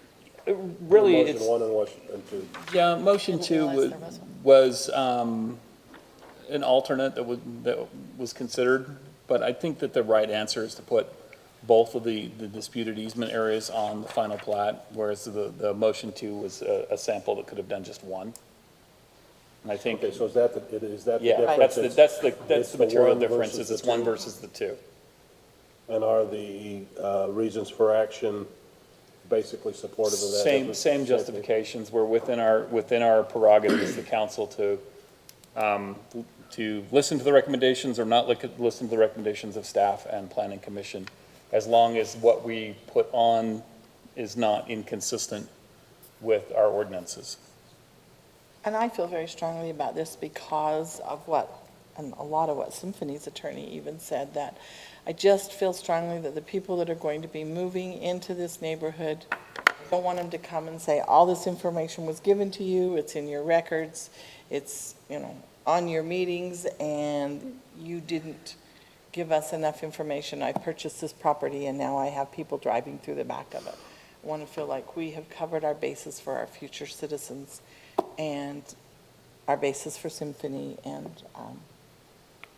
Really, motion it's, one and motion two? yeah, motion Didn't two realize there was was an alternate that was considered, but I think that the right answer is to put both of the disputed easement areas on the final plat, whereas the motion two was a sample that could have done just one. And I think, Okay, so is that the yeah, difference? that's the It's the material one difference, versus is it's the one two? versus the two. And are the reasons for action basically supportive of that? Same justifications. We're within our prerogative as the council to listen to the recommendations or not listen to the recommendations of staff and planning commission, as long as what we put on is not inconsistent with our ordinances. And I feel very strongly about this because of and a lot of what Symphony's attorney even said, that I just feel strongly that the people that are going to be moving into this neighborhood, I don't want them to come and say, all this information was given to you, it's in your records, it's, on your meetings, and you didn't give us enough information. I purchased this property and now I have people driving through the back of it. I want to feel like we have covered our bases for our future citizens and our basis for Symphony and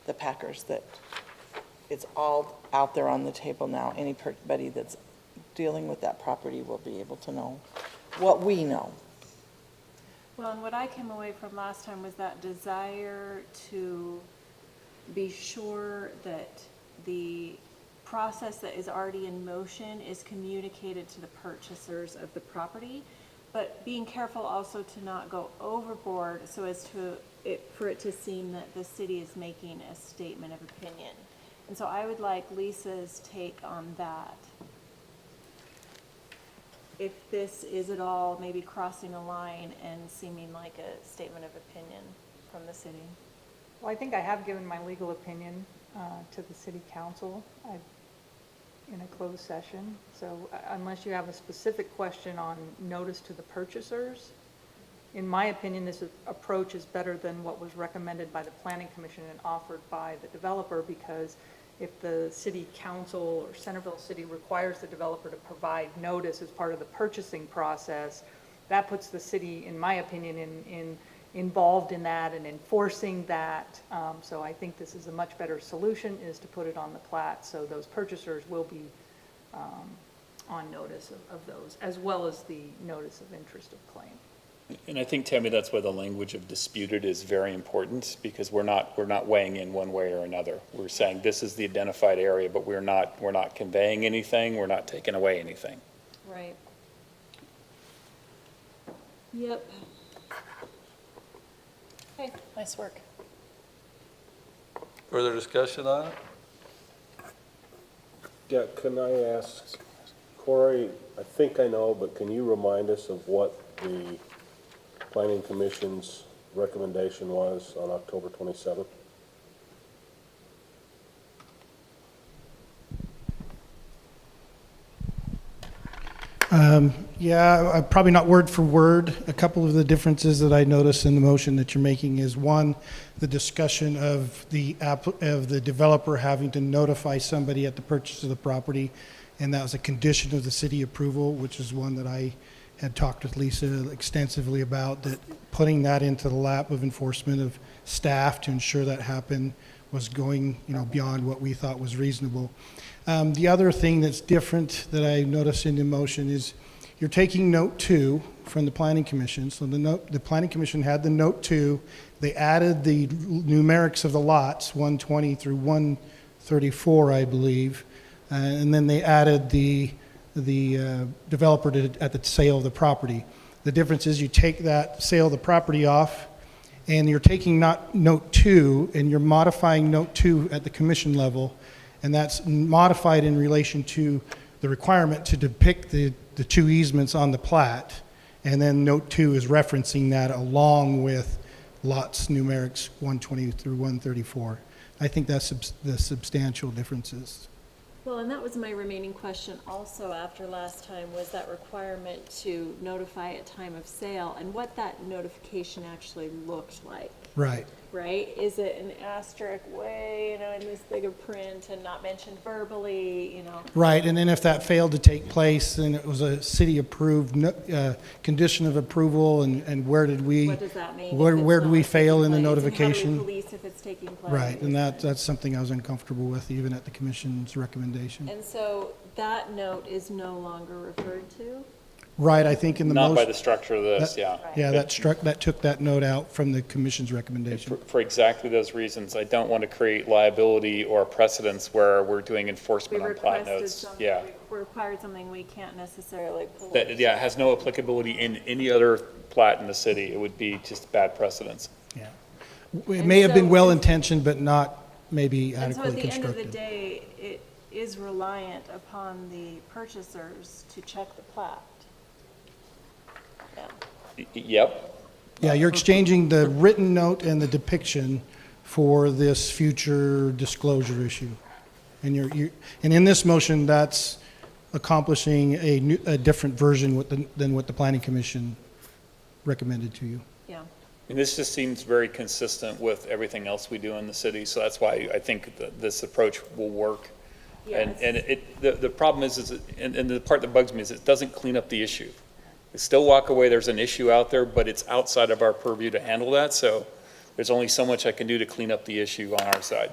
the Packers, that it's all out there on the table now. Anybody that's dealing with that property will be able to know what we know. Well, and what I came away from last time was that desire to be sure that the process that is already in motion is communicated to the purchasers of the property, but being careful also to not go overboard so as for it to seem that the city is making a statement of opinion. And so I would like Lisa's take on that. If this is at all maybe crossing a line and seeming like a statement of opinion from the city. Well, I think I have given my legal opinion to the city council in a closed session. So unless you have a specific question on notice to the purchasers, in my opinion, this approach is better than what was recommended by the Planning Commission and offered by the developer, because if the city council or Centerville City requires the developer to provide notice as part of the purchasing process, that puts the city, in my opinion, involved in that and enforcing that. So I think this is a much better solution, is to put it on the plat, so those purchasers will be on notice of those, as well as the notice of interest of claim. And I think, Tammy, that's why the language of disputed is very important, because we're not weighing in one way or another. We're saying this is the identified area, but we're not conveying anything, we're not taking away anything. Right. Yep. Okay, nice work. Further discussion on it? Yeah, can I ask, Corey, I think I know, but can you remind us of what the Planning Commission's recommendation was on October 27th? Yeah, probably not word for word. A couple of the differences that I noticed in the motion that you're making is, one, the discussion of the developer having to notify somebody at the purchase of the property, and that was a condition of the city approval, which is one that I had talked with Lisa extensively about, that putting that into the lap of enforcement of staff to ensure that happened was going, beyond what we thought was reasonable. The other thing that's different that I noticed in the motion is you're taking note 2 from the Planning Commission. So the Planning Commission had the note 2. They added the numerics of the lots, 120 through 134, I believe. And then they added the developer at the sale of the property. The difference is you take that sale of the property off, and you're taking not note 2, and you're modifying note 2 at the commission level, and that's modified in relation to the requirement to depict the 2 easements on the plat, and then note 2 is referencing that along with lots numerics 120 through 134. I think that's the substantial differences. Well, and that was my remaining question also after last time, was that requirement to notify at time of sale and what that notification actually looked like, Right. right? Is it an asterisk way, in this bigger print and not mentioned verbally, Right, and then if that failed to take place, then it was a city-approved condition of approval, and where did we? What does that mean? Where if it's did we not fail in the taking place? And notification? how do we police if it's taking place? Right, and that's something I was uncomfortable with, even at the commission's recommendation. And so that note is no longer referred to? Right, I think in the Not by motion. the structure of this, yeah. Yeah, that took that note out from the commission's recommendation. For exactly those reasons, I don't want to create liability or precedence where we're doing We enforcement on plat requested notes. something, Yeah. we required something we can't necessarily police. That, yeah, it has no applicability in any other plat in the city. It would be just bad precedence. Yeah. It And may have been so- well-intentioned, but not maybe And so at adequately the end of the constructed. day, it is reliant upon the purchasers to check the plat. Yeah. Yep. Yeah, you're exchanging the written note and the depiction for this future disclosure issue. And and in this motion, that's accomplishing a different version than what the Planning Commission recommended to you. Yeah. And this just seems very consistent with everything else we do in the city, so that's why I think that this approach will work. And Yes. the problem is and the part that bugs me is it doesn't clean up the issue. We still walk away, there's an issue out there, but it's outside of our purview to handle that, so there's only so much I can do to clean up the issue on our side.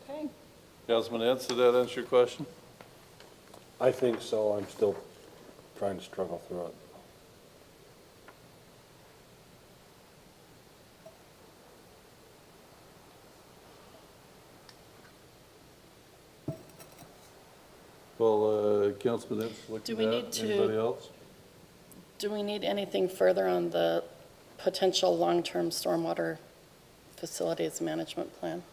Okay. Councilman Ents, did that answer your question? I think so. I'm still trying to struggle through it. Well, Councilman Ents, Do looking we at, need to- anybody else? Do we need anything further on the potential long-term stormwater facilities management plan?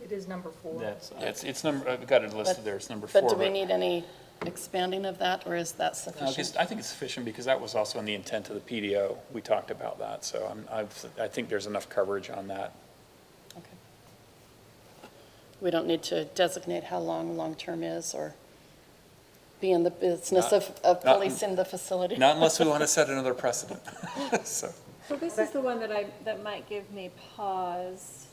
It is number 4. It's number, I've got it listed there, it's number 4. But do we need any expanding of that, or is that No, sufficient? I think it's sufficient because that was also in the intent of the PDO. We talked about that, so I think there's enough coverage on that. Okay. We don't need to designate how long-term is, or be in the business of not- policing the facility? Not unless we want to set another precedent. So, So this is the one that might give me pause,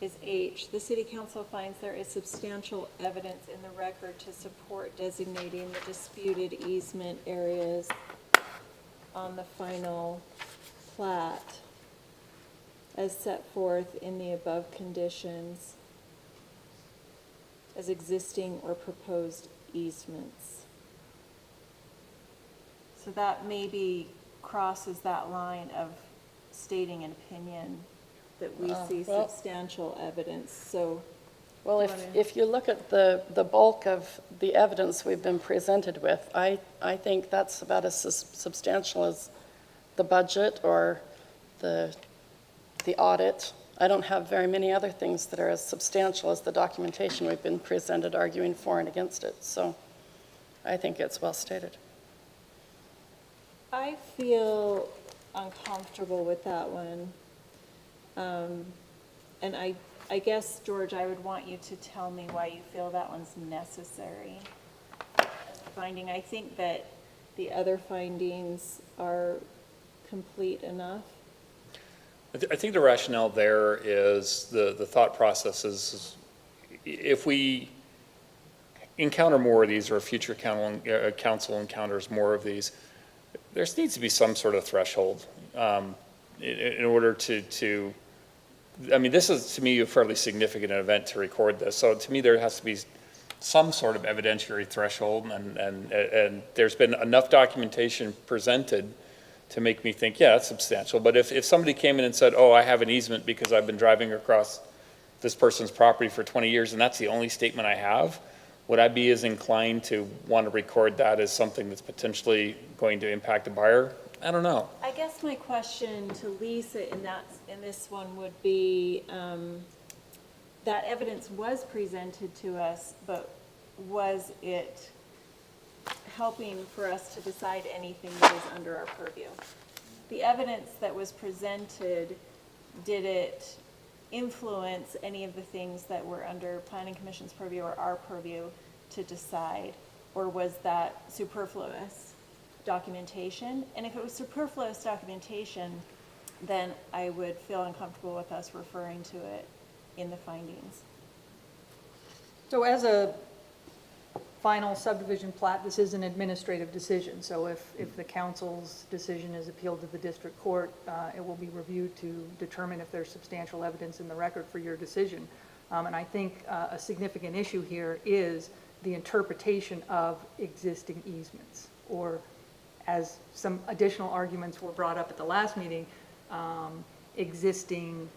is H. The city council finds there is substantial evidence in the record to support designating the disputed easement areas on the final plat as set forth in the above conditions as existing or proposed easements. So that maybe crosses that line of stating an opinion that we see well- substantial evidence, so. Well, if you look at the bulk of the evidence we've been presented with, I think that's about as substantial as the budget or the audit. I don't have very many other things that are as substantial as the documentation we've been presented arguing for and against it, so I think it's well stated. I feel uncomfortable with that one. And I guess, George, I would want you to tell me why you feel that one's necessary as a finding. I think that the other findings are complete enough. I think the rationale there is the thought process is if we encounter more of these or a future council encounters more of these, there needs to be some sort of threshold in order to, I mean, this is to me a fairly significant event to record this. So to me, there has to be some sort of evidentiary threshold and there's been enough documentation presented to make me think, yeah, that's substantial. But if somebody came in and said, oh, I have an easement because I've been driving across this person's property for 20 years and that's the only statement I have, would I be as inclined to want to record that as something that's potentially going to impact a buyer? I don't know. I guess my question to Lisa in this one would be, that evidence was presented to us, but was it helping for us to decide anything that is under our purview? The evidence that was presented, did it influence any of the things that were under Planning Commission's purview or our purview to decide? Or was that superfluous documentation? And if it was superfluous documentation, then I would feel uncomfortable with us referring to it in the findings. So as a final subdivision plat, this is an administrative decision. So if the council's decision is appealed to the district court, it will be reviewed to determine if there's substantial evidence in the record for your decision. And I think a significant issue here is the interpretation of existing easements, or as some additional arguments were brought up at the last meeting, existing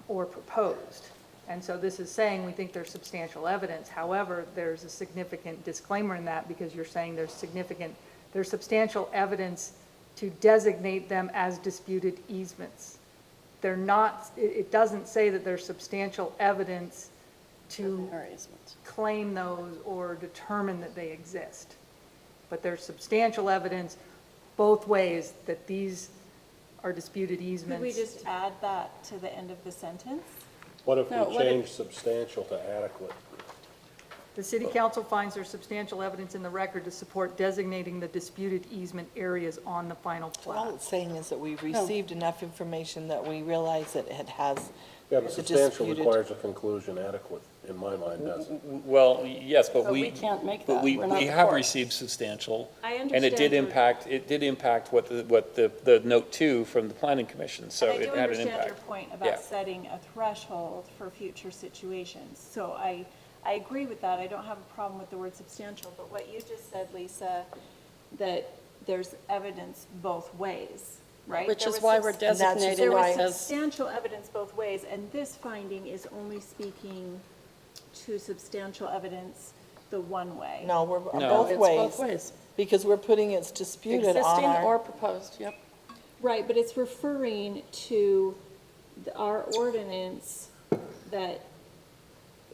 or proposed. And so this is saying we think there's substantial evidence. However, there's a significant disclaimer in that because you're saying there's substantial evidence to designate them as disputed easements. They're not, it doesn't say that there's substantial evidence to claim those or determine that they exist. But there's substantial evidence both ways that these are disputed easements. Could we just add that to the end of the sentence? What if No, we what if- change substantial to adequate? The city council finds there's substantial evidence in the record to support designating the disputed easement areas on the final All plat. it's saying is that we've received enough information that we realize that it has Yeah, but the substantial disputed- requires a conclusion, adequate, in my mind, doesn't. Well, yes, but But we can't make but that. we We're not the have court. received substantial. I And understand. it did impact what the note 2 from the planning commission, so And I it do had an understand your impact. point Yeah. about setting a threshold for future situations. So I agree with that. I don't have a problem with the word substantial, but what you just said, Lisa, that there's evidence both ways, right? Which There is was why we're subs- designating There was it as, substantial evidence both ways, and this finding is only speaking to substantial evidence the one way. No, we're No. both it's ways. both ways. Because we're putting it's disputed on Existing or our, proposed, yep. Right, but it's referring to our ordinance that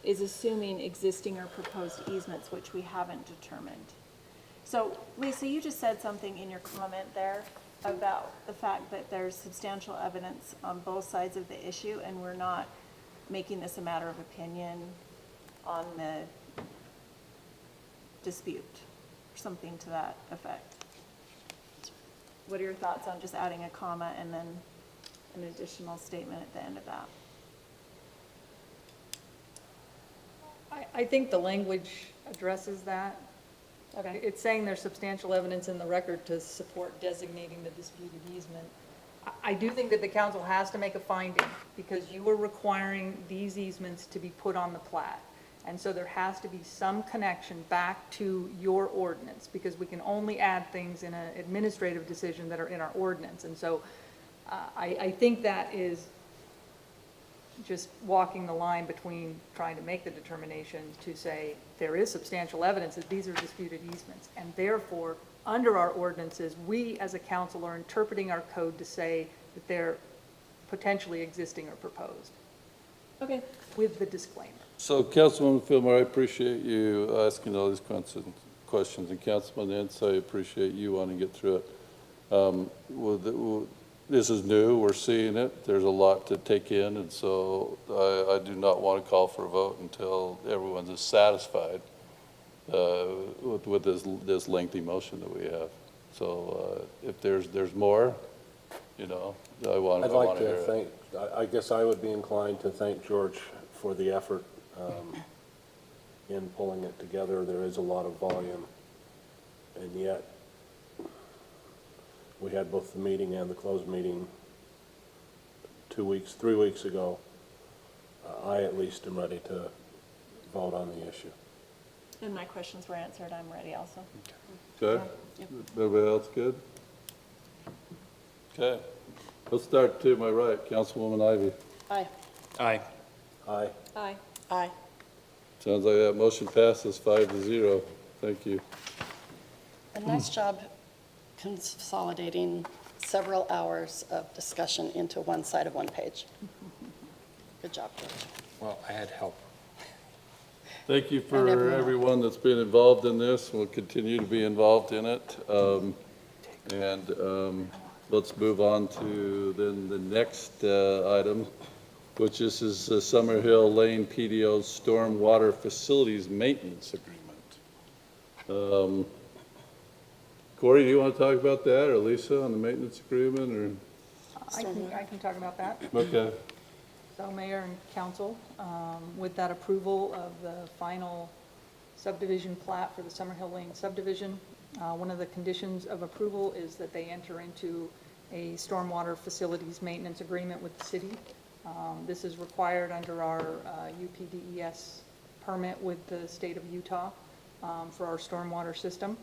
is assuming existing or proposed easements, which we haven't determined. So, Lisa, you just said something in your comment there about the fact that there's substantial evidence on both sides of the issue, and we're not making this a matter of opinion on the dispute, or something to that effect. What are your thoughts on just adding a comma and then an additional statement at the end of that? I think the language addresses that. Okay. It's saying there's substantial evidence in the record to support designating the disputed easement. I do think that the council has to make a finding, because you are requiring these easements to be put on the plat. And so there has to be some connection back to your ordinance, because we can only add things in an administrative decision that are in our ordinance. And so I think that is just walking the line between trying to make the determination to say there is substantial evidence that these are disputed easements. And therefore, under our ordinances, we as a council are interpreting our code to say that they're potentially existing or proposed, Okay. with the disclaimer. So Councilwoman Fillmore, I appreciate you asking all these questions, and Councilman Ince, I appreciate you wanting to get through it. This is new, we're seeing it, there's a lot to take in, and so I do not want to call for a vote until everyone's is satisfied with this lengthy motion that we have. So if there's more, you know, I want I'd to like hear to it. thank, I guess I would be inclined to thank George for the effort in pulling it together. There is a lot of volume, and yet we had both the meeting and the closed meeting 3 weeks ago. I at least am ready to vote on the issue. And my questions were answered. I'm ready also. Okay, everybody else good? Okay, let's start to my right, Councilwoman Ivy. Aye. Aye. Aye. Aye. Aye. Sounds like that motion passes 5-0. Thank you. A nice job consolidating several hours of discussion into one side of one page. Good job, George. Well, I had help. Thank you for everyone else. everyone that's been involved in this, will continue to be involved in it. Let's move on to then the next item, which is Summer Hill Lane PDO Stormwater Facilities Maintenance Agreement. Corey, do you want to talk about that, or Lisa, on the maintenance agreement, I can talk about that. or? Okay. So Mayor and Council, with that approval of the final subdivision plat for the Summerhill Lane subdivision, one of the conditions of approval is that they enter into a stormwater facilities maintenance agreement with the city. This is required under our UPDES permit with the state of Utah for our stormwater system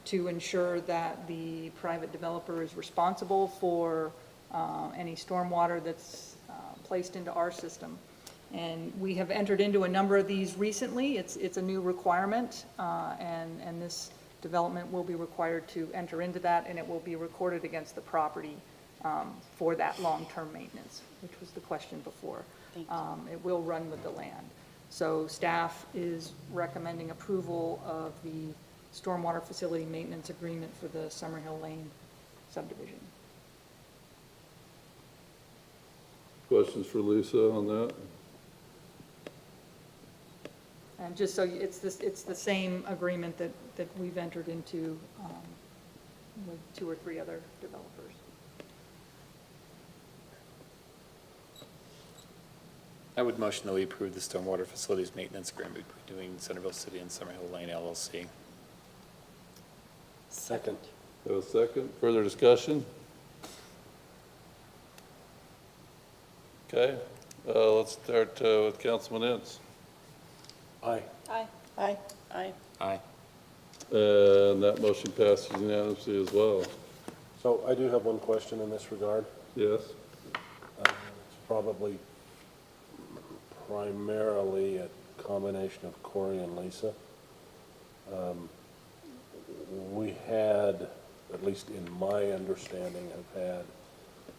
to ensure that the private developer is responsible for any stormwater that's placed into our system. And we have entered into a number of these recently. It's a new requirement, and this development will be required to enter into that, and it will be recorded against the property for that long-term maintenance, which was the question before. It will run with the land. So staff is recommending approval of the stormwater facility maintenance agreement for the Summerhill Lane subdivision. Questions for Lisa on that? And just so it's the same agreement that we've entered into with 2 or 3 other developers. I would motion that we approve the stormwater facilities maintenance agreement between Centerville City and Summerhill Lane LLC. Second. Have a second? Further discussion? Okay, let's start with Councilman Ince. Aye. Aye. Aye. Aye. Aye. And that motion passes unanimously as well. So I do have one question in this regard. Yes? It's probably primarily a combination of Corey and Lisa. We had, at least in my understanding, have had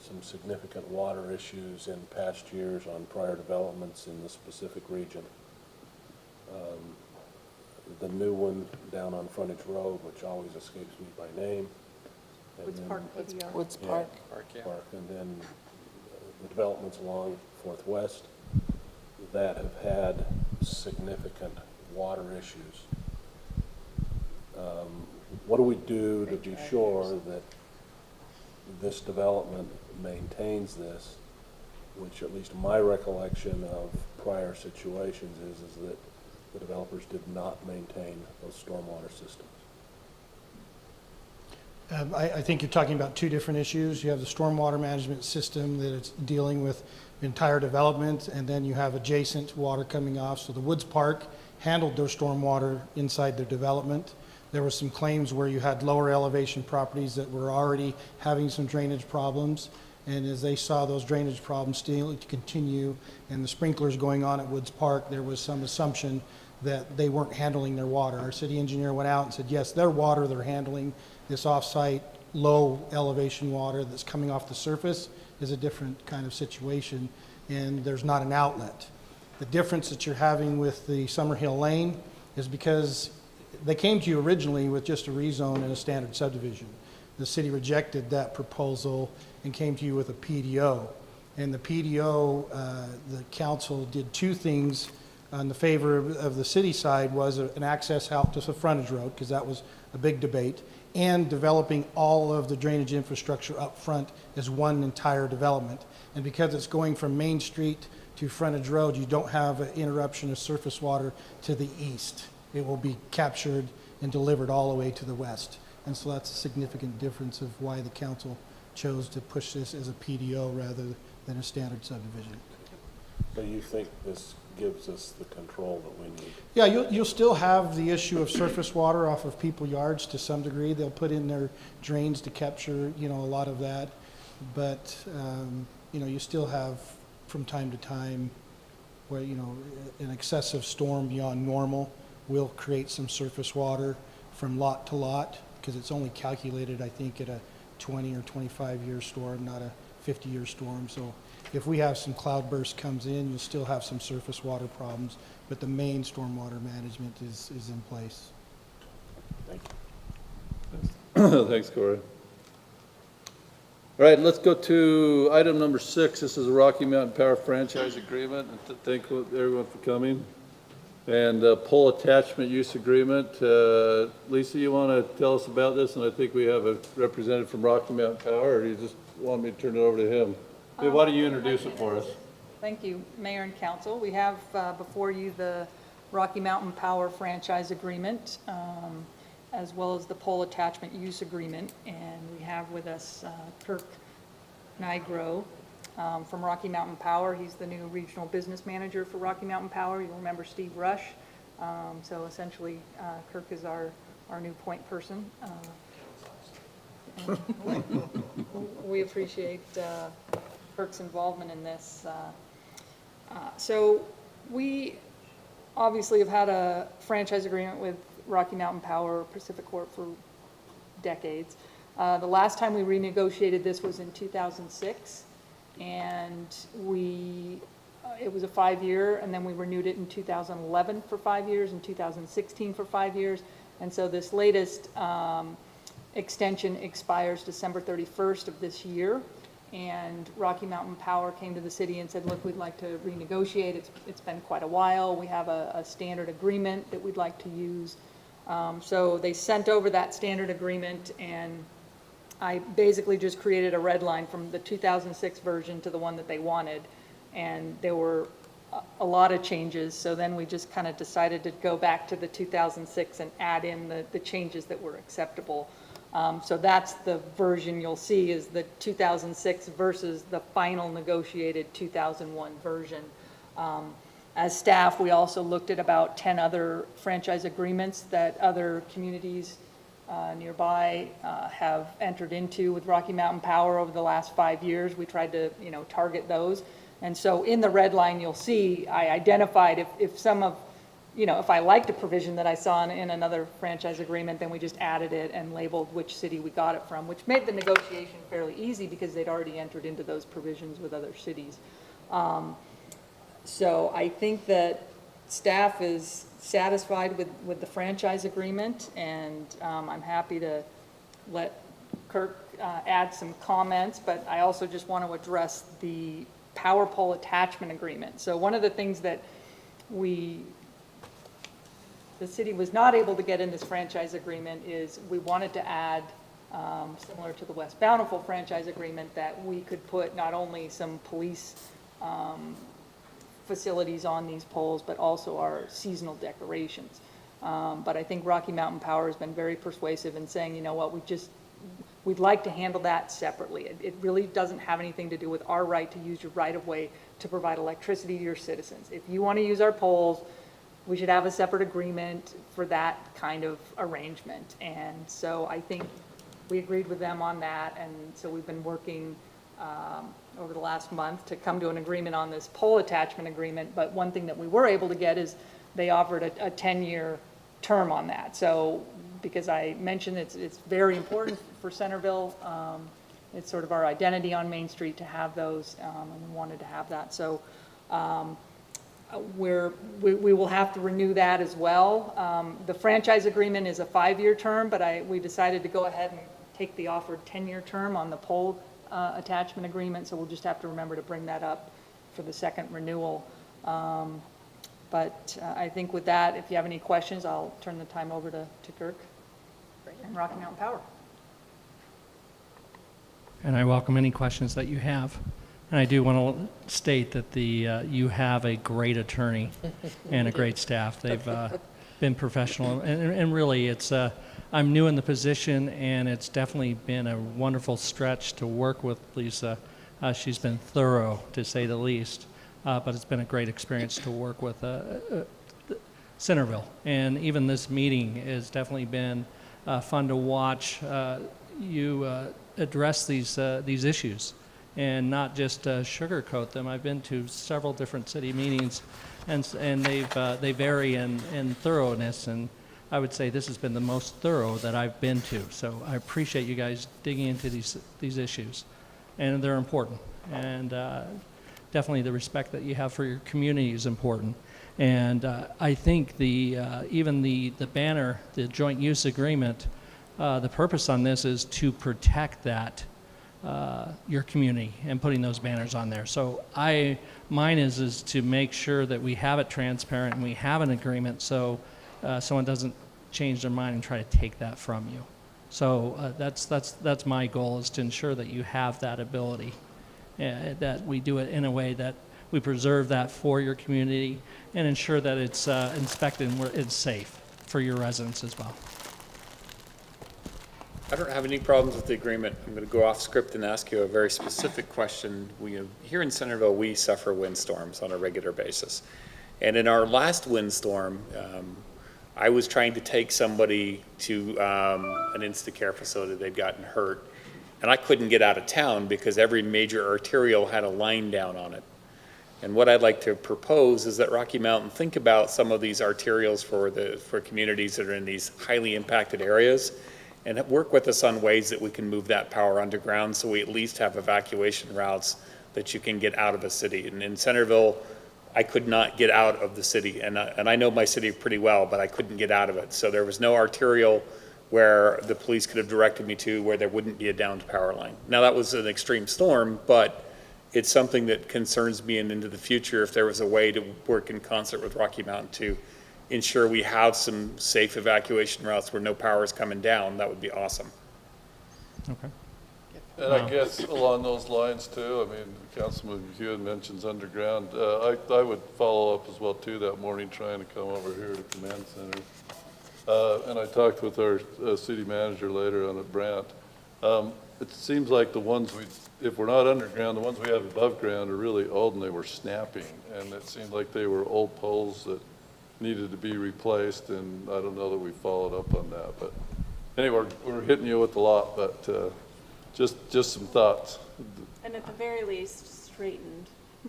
some significant water issues in past years on prior developments in the specific region. The new one down on Frontage Road, which always escapes me by name. and Woods then- Park PDR. Woods Yeah, Park. Park, and then the developments along Fourth West that have had significant water issues. What do we do to be sure that this development maintains this, which at least my recollection of prior situations is that the developers did not maintain those stormwater systems? I think you're talking about two different issues. You have the stormwater management system that it's dealing with entire development, and then you have adjacent water coming off. So the Woods Park handled their stormwater inside their development. There were some claims where you had lower elevation properties that were already having some drainage problems. And as they saw those drainage problems still continue and the sprinklers going on at Woods Park, there was some assumption that they weren't handling their water. Our city engineer went out and said, yes, their water they're handling. This off-site low elevation water that's coming off the surface is a different kind of situation, and there's not an outlet. The difference that you're having with the Summerhill Lane is because they came to you originally with just a rezone and a standard subdivision. the city rejected that proposal and came to you with a PDO. And the PDO, the council did two things on the favor of the city side, was an access out to the frontage road, because that was a big debate, and developing all of the drainage infrastructure up front as one entire development. And because it's going from Main Street to frontage road, you don't have an interruption of surface water to the east. It will be captured and delivered all the way to the west. And so that's a significant difference of why the council chose to push this as a PDO rather than a standard subdivision. So you think this gives us the control that we need? Yeah, you'll still have the issue of surface water off of people yards to some degree. They'll put in their drains to capture, a lot of that. But, you still have from time to time where, an excessive storm beyond normal will create some surface water from lot to lot, because it's only calculated, I think, at a 20 or 25-year storm, not a 50-year storm. So if we have some cloudburst comes in, you'll still have some surface water problems, but the main stormwater management is in place. Thank you. Thanks, Corey. All right, let's go to item number 6. This is a Rocky Mountain Power franchise agreement. And thank everyone for coming. And pole attachment use agreement. Lisa, you want to tell us about this? And I think we have a representative from Rocky Mountain Power, or do you just want me to turn it over to him? Hey, why don't you introduce it for us? Thank you, Mayor and Council. We have before you the Rocky Mountain Power franchise agreement, as well as the pole attachment use agreement. And we have with us Kirk Nigro from Rocky Mountain Power. He's the new regional business manager for Rocky Mountain Power. You'll remember Steve Rush. So essentially, Kirk is our new point person. We appreciate Kirk's involvement in this. So we obviously have had a franchise agreement with Rocky Mountain Power, Pacific Corp for decades. The last time we renegotiated this was in 2006, and it was a 5-year, and then we renewed it in 2011 for 5 years, and 2016 for 5 years, and so this latest extension expires December 31st of this year, and Rocky Mountain Power came to the city and said, look, we'd like to renegotiate. It's been quite a while. We have a standard agreement that we'd like to use. So they sent over that standard agreement, and I basically just created a red line from the 2006 version to the one that they wanted, and there were a lot of changes, so then we just kind of decided to go back to the 2006 and add in the changes that were acceptable. So that's the version you'll see, is the 2006 versus the final negotiated 2001 version. As staff, we also looked at about 10 other franchise agreements that other communities nearby have entered into with Rocky Mountain Power over the last 5 years. We tried to, target those. And so in the red line, you'll see I identified if some of, if I liked a provision that I saw in another franchise agreement, then we just added it and labeled which city we got it from, which made the negotiation fairly easy because they'd already entered into those provisions with other cities. So I think that staff is satisfied with the franchise agreement, and I'm happy to let Kirk add some comments, but I also just want to address the power pole attachment agreement. So one of the things that the city was not able to get in this franchise agreement is we wanted to add, similar to the West Bountiful franchise agreement, that we could put not only some police facilities on these poles, but also our seasonal decorations. But I think Rocky Mountain Power has been very persuasive in saying, you know what, we'd like to handle that separately. It really doesn't have anything to do with our right to use your right-of-way to provide electricity to your citizens. If you want to use our poles, we should have a separate agreement for that kind of arrangement. And so I think we agreed with them on that, and so we've been working over the last month to come to an agreement on this pole attachment agreement. But one thing that we were able to get is they offered a 10-year term on that. So because I mentioned it's very important for Centerville, it's sort of our identity on Main Street to have those, and we wanted to have that. So we will have to renew that as well. The franchise agreement is a 5-year term, but we decided to go ahead and take the offered 10-year term on the pole attachment agreement, so we'll just have to remember to bring that up for the second renewal. But I think with that, if you have any questions, I'll turn the time over to Kirk and Rocky Mountain Power. And I welcome any questions that you have. And I do want to state that you have a great attorney and a great staff. They've been professional, and really, it's I'm new in the position, and it's definitely been a wonderful stretch to work with Lisa. She's been thorough, to say the least, but it's been a great experience to work with Centerville. And even this meeting has definitely been fun to watch you address these issues and not just sugarcoat them. I've been to several different city meetings, and they vary in thoroughness, and I would say this has been the most thorough that I've been to. So I appreciate you guys digging into these issues, and they're important. And definitely the respect that you have for your community is important. And I think even the banner, the joint use agreement, the purpose on this is to protect that your community and putting those banners on there. So mine is to make sure that we have it transparent and we have an agreement, so someone doesn't change their mind and try to take that from you. So that's my goal, is to ensure that you have that ability, that we do it in a way that we preserve that for your community and ensure that it's inspected and it's safe for your residents as well. I don't have any problems with the agreement. I'm going to go off script and ask you a very specific question. Here in Centerville, we suffer windstorms on a regular basis. And in our last windstorm, I was trying to take somebody to an Instacare facility. They'd gotten hurt. And I couldn't get out of town because every major arterial had a line down on it. And what I'd like to propose is that Rocky Mountain think about some of these arterials for communities that are in these highly impacted areas, and work with us on ways that we can move that power underground, so we at least have evacuation routes that you can get out of the city. And in Centerville, I could not get out of the city, and I know my city pretty well, but I couldn't get out of it. So there was no arterial where the police could have directed me to where there wouldn't be a downed power line. Now, that was an extreme storm, but it's something that concerns me, and into the future, if there was a way to work in concert with Rocky Mountain to ensure we have some safe evacuation routes where no power is coming down, that would be awesome. Okay. And I guess along those lines too, I mean, Councilman McEwen mentions underground. I would follow up as well too that morning, trying to come over here to Command Center. And I talked with our city manager later on at Brandt. It seems like the ones if we're not underground, the ones we have above ground are really old and they were snapping. And it seemed like they were old poles that needed to be replaced, and I don't know that we followed up on that. But anyway, we're hitting you with a lot, but just some thoughts. And at the very least, straightened.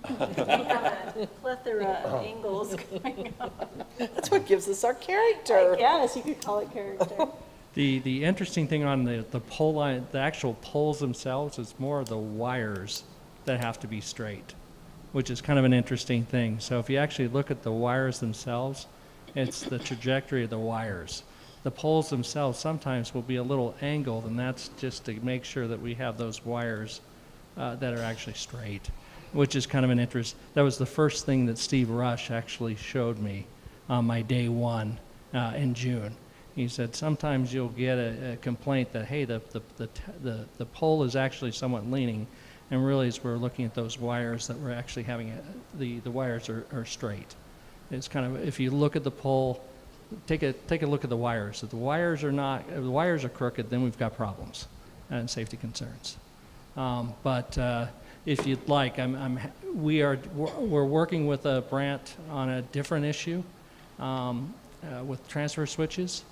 We have a plethora of angles going on. That's what gives us our character. Yes, you could call it character. The interesting thing on the pole line, the actual poles themselves, is more the wires that have to be straight, which is kind of an interesting thing. So if you actually look at the wires themselves, it's the trajectory of the wires. The poles themselves sometimes will be a little angled, and that's just to make sure that we have those wires that are actually straight, which is kind of an interest. That was the first thing that Steve Rush actually showed me on my day one in June. He said, sometimes you'll get a complaint that, hey, the pole is actually somewhat leaning, and really as we're looking at those wires that we're actually having, the wires are straight. It's kind of, if you look at the pole, take a look at the wires. If the wires are crooked, then we've got problems and safety concerns. But if you'd like, we're working with Brandt on a different issue with transfer switches.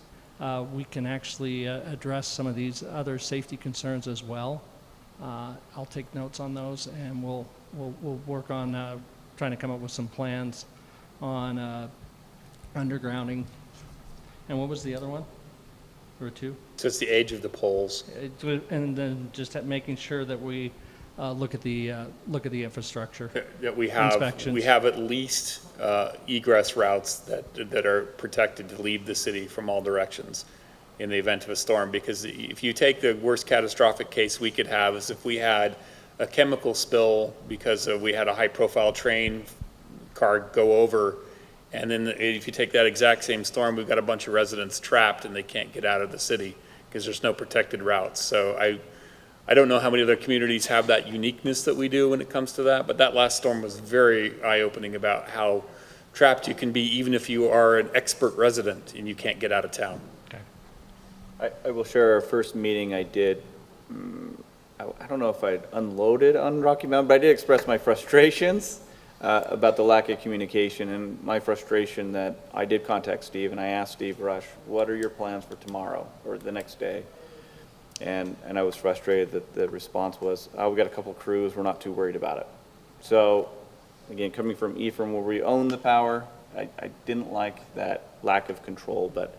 We can actually address some of these other safety concerns as well. I'll take notes on those, and we'll work on trying to come up with some plans on undergrounding. And what was the other one? There were two? So it's the age of the poles. And then just making sure that we look at the infrastructure. That we have at least egress routes that are protected to leave the city from all directions. in the event of a storm, because if you take the worst catastrophic case we could have is if we had a chemical spill because we had a high-profile train car go over, and then if you take that exact same storm, we've got a bunch of residents trapped and they can't get out of the city because there's no protected routes. So I don't know how many other communities have that uniqueness that we do when it comes to that, but that last storm was very eye-opening about how trapped you can be even if you are an expert resident and you can't get out of town. I will share our first meeting I did. I don't know if I'd unloaded on Rocky Mountain, but I did express my frustrations about the lack of communication and my frustration that I did contact Steve and I asked Steve Rush, what are your plans for tomorrow or the next day? And I was frustrated that the response was, oh, we got a couple crews, we're not too worried about it. So again, coming from Ephraim where we own the power, I didn't like that lack of control, but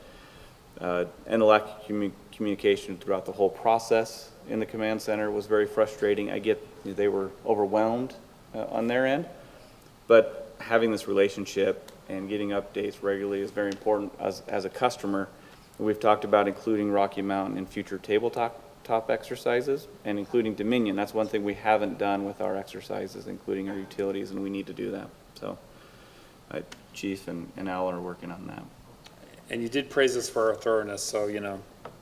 and the lack of communication throughout the whole process in the command center was very frustrating. I get they were overwhelmed on their end, but having this relationship and getting updates regularly is very important as a customer. We've talked about including Rocky Mountain in future tabletop exercises and including Dominion. That's one thing we haven't done with our exercises, including our utilities, and we need to do that. So Chief and Al are working on that. And you did praise us for our thoroughness, so, you know,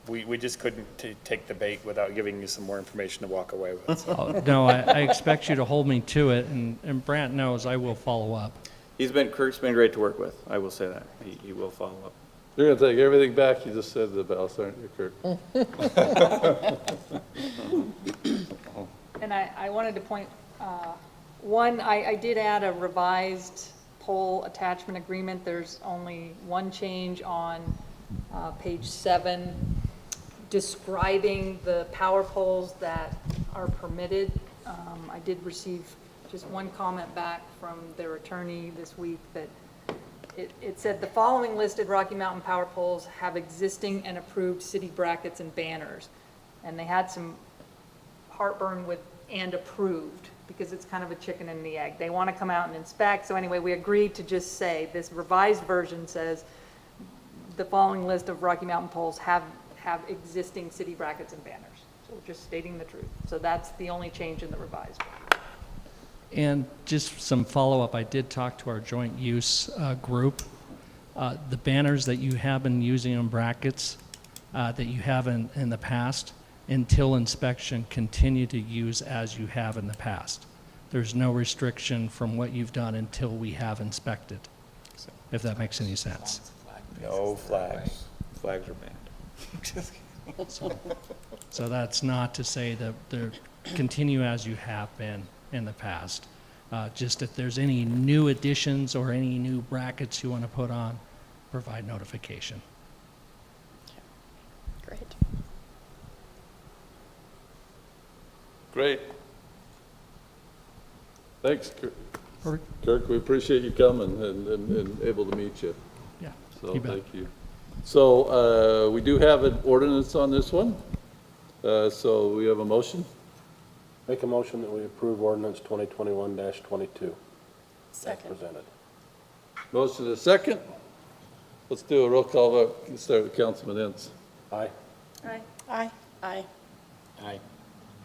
we just couldn't take the bait without giving you some more information to walk away with. So. Oh, no, I expect you to hold me to it, and Brant knows I will follow up. Kirk's been great to work with. I will say that. He will follow up. You're gonna take everything back you just said about, aren't you, Kirk? And I wanted to point, one, I did add a revised pole attachment agreement. There's only one change on page 7, describing the power poles that are permitted. I did receive just one comment back from their attorney this week that it said the following listed Rocky Mountain power poles have existing and approved city brackets and banners. And they had some heartburn with "and approved" because it's kind of a chicken and the egg. They want to come out and inspect. So anyway, we agreed to just say this revised version says the following list of Rocky Mountain poles have existing city brackets and banners. So we're just stating the truth. So that's the only change in the revised one. And just some follow-up, I did talk to our joint use group. The banners that you have been using in brackets that you have in the past, until inspection, continue to use as you have in the past. There's no restriction from what you've done until we have inspected, if that makes any sense. No flags. Flags are banned. So that's not to say that they're continue as you have been in the past. Just if there's any new additions or any new brackets you want to put on, provide notification. Great. Great. Thanks, Kirk. Perfect. Kirk, we appreciate you coming and able to meet you. Yeah, So you bet. thank you. So we do have an ordinance on this one. So we have a motion. Make a motion that we approve ordinance 2021-22 as Second. presented. Motion is second. Let's do a roll call vote. Let's start with Councilman Ince. Aye. Aye. Aye. Aye. Aye.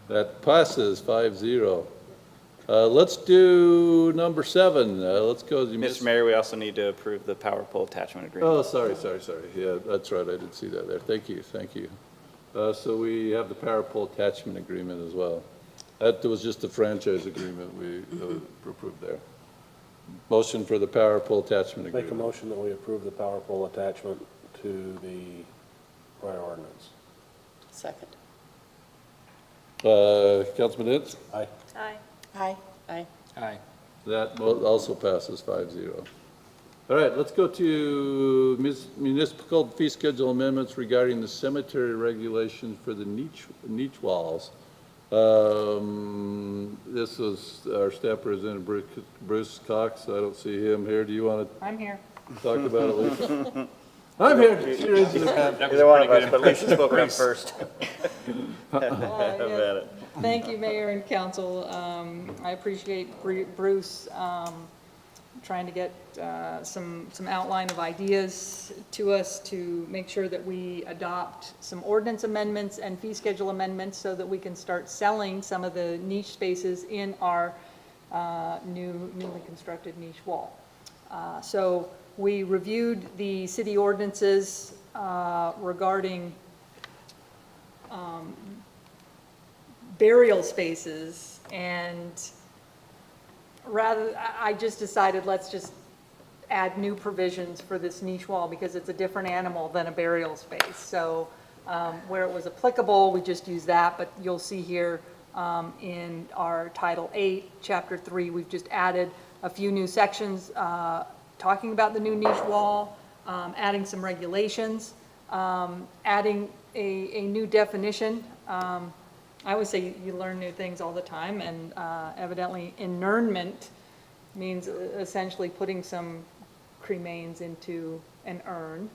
That passes 5-0. Let's do number 7. Let's go. Mr. Mayor, we also need to approve the power pole attachment agreement. Oh, sorry. Yeah, that's right. I did see that there. Thank you. So we have the power pole attachment agreement as well. That was just a franchise agreement we approved there. Motion for the power pole attachment Make a agreement. motion that we approve the power pole attachment to the prior ordinance. Second. Councilman Ince? Aye. Aye. Aye. Aye. Aye. That also passes 5-0. All right, let's go to municipal fee schedule amendments regarding the cemetery regulations for the niche walls. This was our staff representative, Bruce Cox. I don't see him here. Do you want I'm here. to talk about it, Lisa? I'm here. She raised her hand. Either one of us, but Lisa spoke up first. Yeah. Thank you, Mayor and Council. I appreciate Bruce trying to get some outline of ideas to us to make sure that we adopt some ordinance amendments and fee schedule amendments so that we can start selling some of the niche spaces in our newly constructed niche wall. So we reviewed the city ordinances regarding burial spaces, and I just decided let's just add new provisions for this niche wall because it's a different animal than a burial space. So where it was applicable, we just used that, but you'll see here in our Title 8, Chapter 3, we've just added a few new sections talking about the new niche wall, adding some regulations, adding a new definition. I always say you learn new things all the time, and evidently inurnment means essentially putting some cremains into an urn.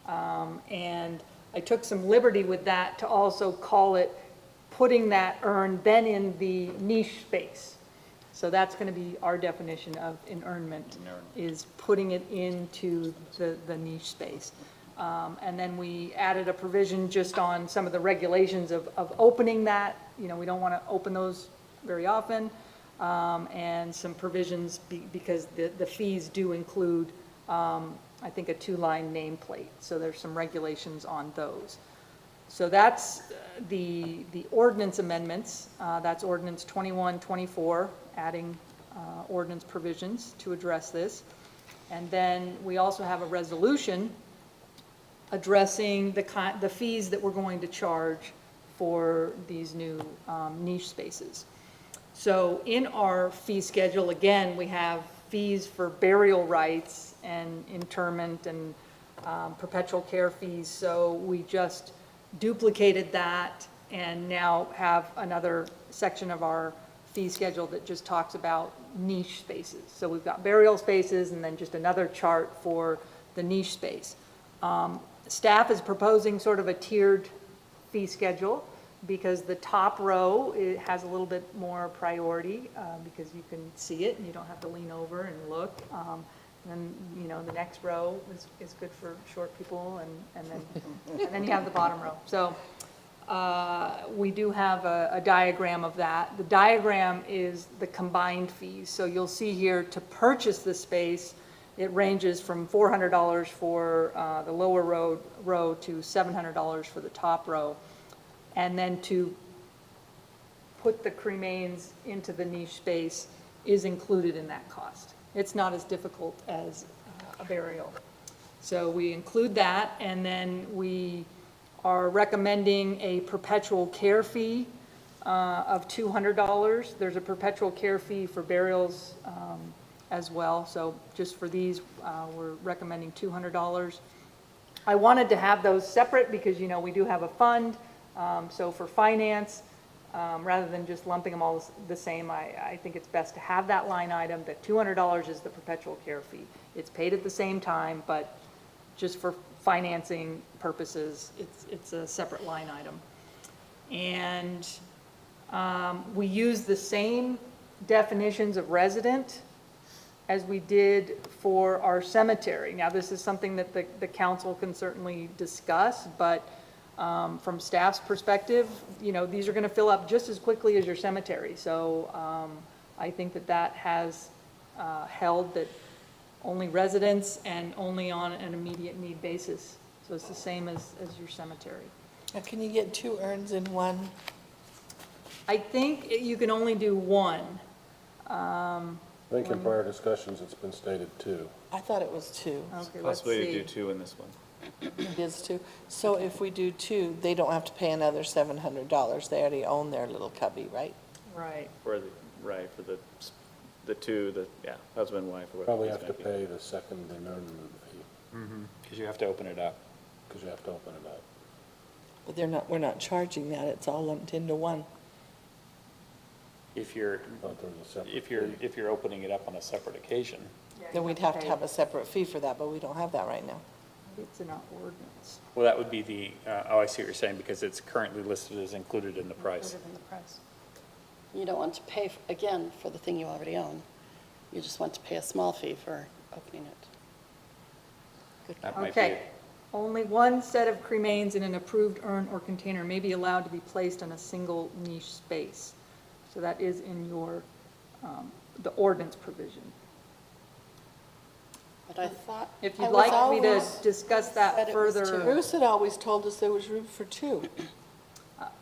And I took some liberty with that to also call it putting that urn then in the niche space. So that's going to be our definition of inurnment, is putting it into the niche space. And then we added a provision just on some of the regulations of opening that. You know, we don't want to open those very often. And some provisions because the fees do include, I think, a 2-line nameplate. So there's some regulations on those. So that's the ordinance amendments. That's ordinance 2124, adding ordinance provisions to address this. And then we also have a resolution addressing the fees that we're going to charge for these new niche spaces. So in our fee schedule, again, we have fees for burial rights and interment and perpetual care fees. So we just duplicated that and now have another section of our fee schedule that just talks about niche spaces. So we've got burial spaces and then just another chart for the niche space. Staff is proposing sort of a tiered fee schedule because the top row, it has a little bit more priority because you can see it and you don't have to lean over and look. And you know, the next row is good for short people, and then you have the bottom row. So we do have a diagram of that. The diagram is the combined fees. So you'll see here to purchase the space, it ranges from $400 for the lower row to $700 for the top row. And then to put the cremains into the niche space is included in that cost. It's not as difficult as a burial. So we include that, and then we are recommending a perpetual care fee of $200. There's a perpetual care fee for burials as well. So just for these, we're recommending $200. I wanted to have those separate because, you know, we do have a fund. So for finance, rather than just lumping them all the same, I think it's best to have that line item, that $200 is the perpetual care fee. It's paid at the same time, but just for financing purposes, it's a separate line item. And we use the same definitions of resident as we did for our cemetery. Now, this is something that the council can certainly discuss, but from staff's perspective, you know, these are going to fill up just as quickly as your cemetery. So I think that has held that only residents and only on an immediate need basis. So it's the same as your cemetery. Now, can you get 2 urns in one? I think you can only do one. I think in prior discussions, it's been stated 2. I thought it was 2. Okay, let's Possibly to see. do 2 in this one. It is 2. So if we do 2, they don't have to pay another $700. They already own their little cubby, right? Right. For the 2, husband and wife, or whatever. Probably it's have to gonna be. pay the second inurnment fee, Because you have to open it up. because you have to open it up. But we're not charging that. It's all lumped into one. If you're, But there's a separate fee. if you're opening it up on a separate occasion. Then we'd have to have a separate fee for that, but we don't have that right now. It's an ordinance. Well, that would be the, I see what you're saying, because it's currently listed as included in the price. Included in the price. You don't want to pay, again, for the thing you already own. You just want to pay a small fee for opening it. That might be Okay. it. Only one set of cremains in an approved urn or container may be allowed to be placed in a single niche space. So that is in your, the ordinance provision. But I thought. If I you'd was like me to always discuss said that it was further, Bruce had always told us there was room for two.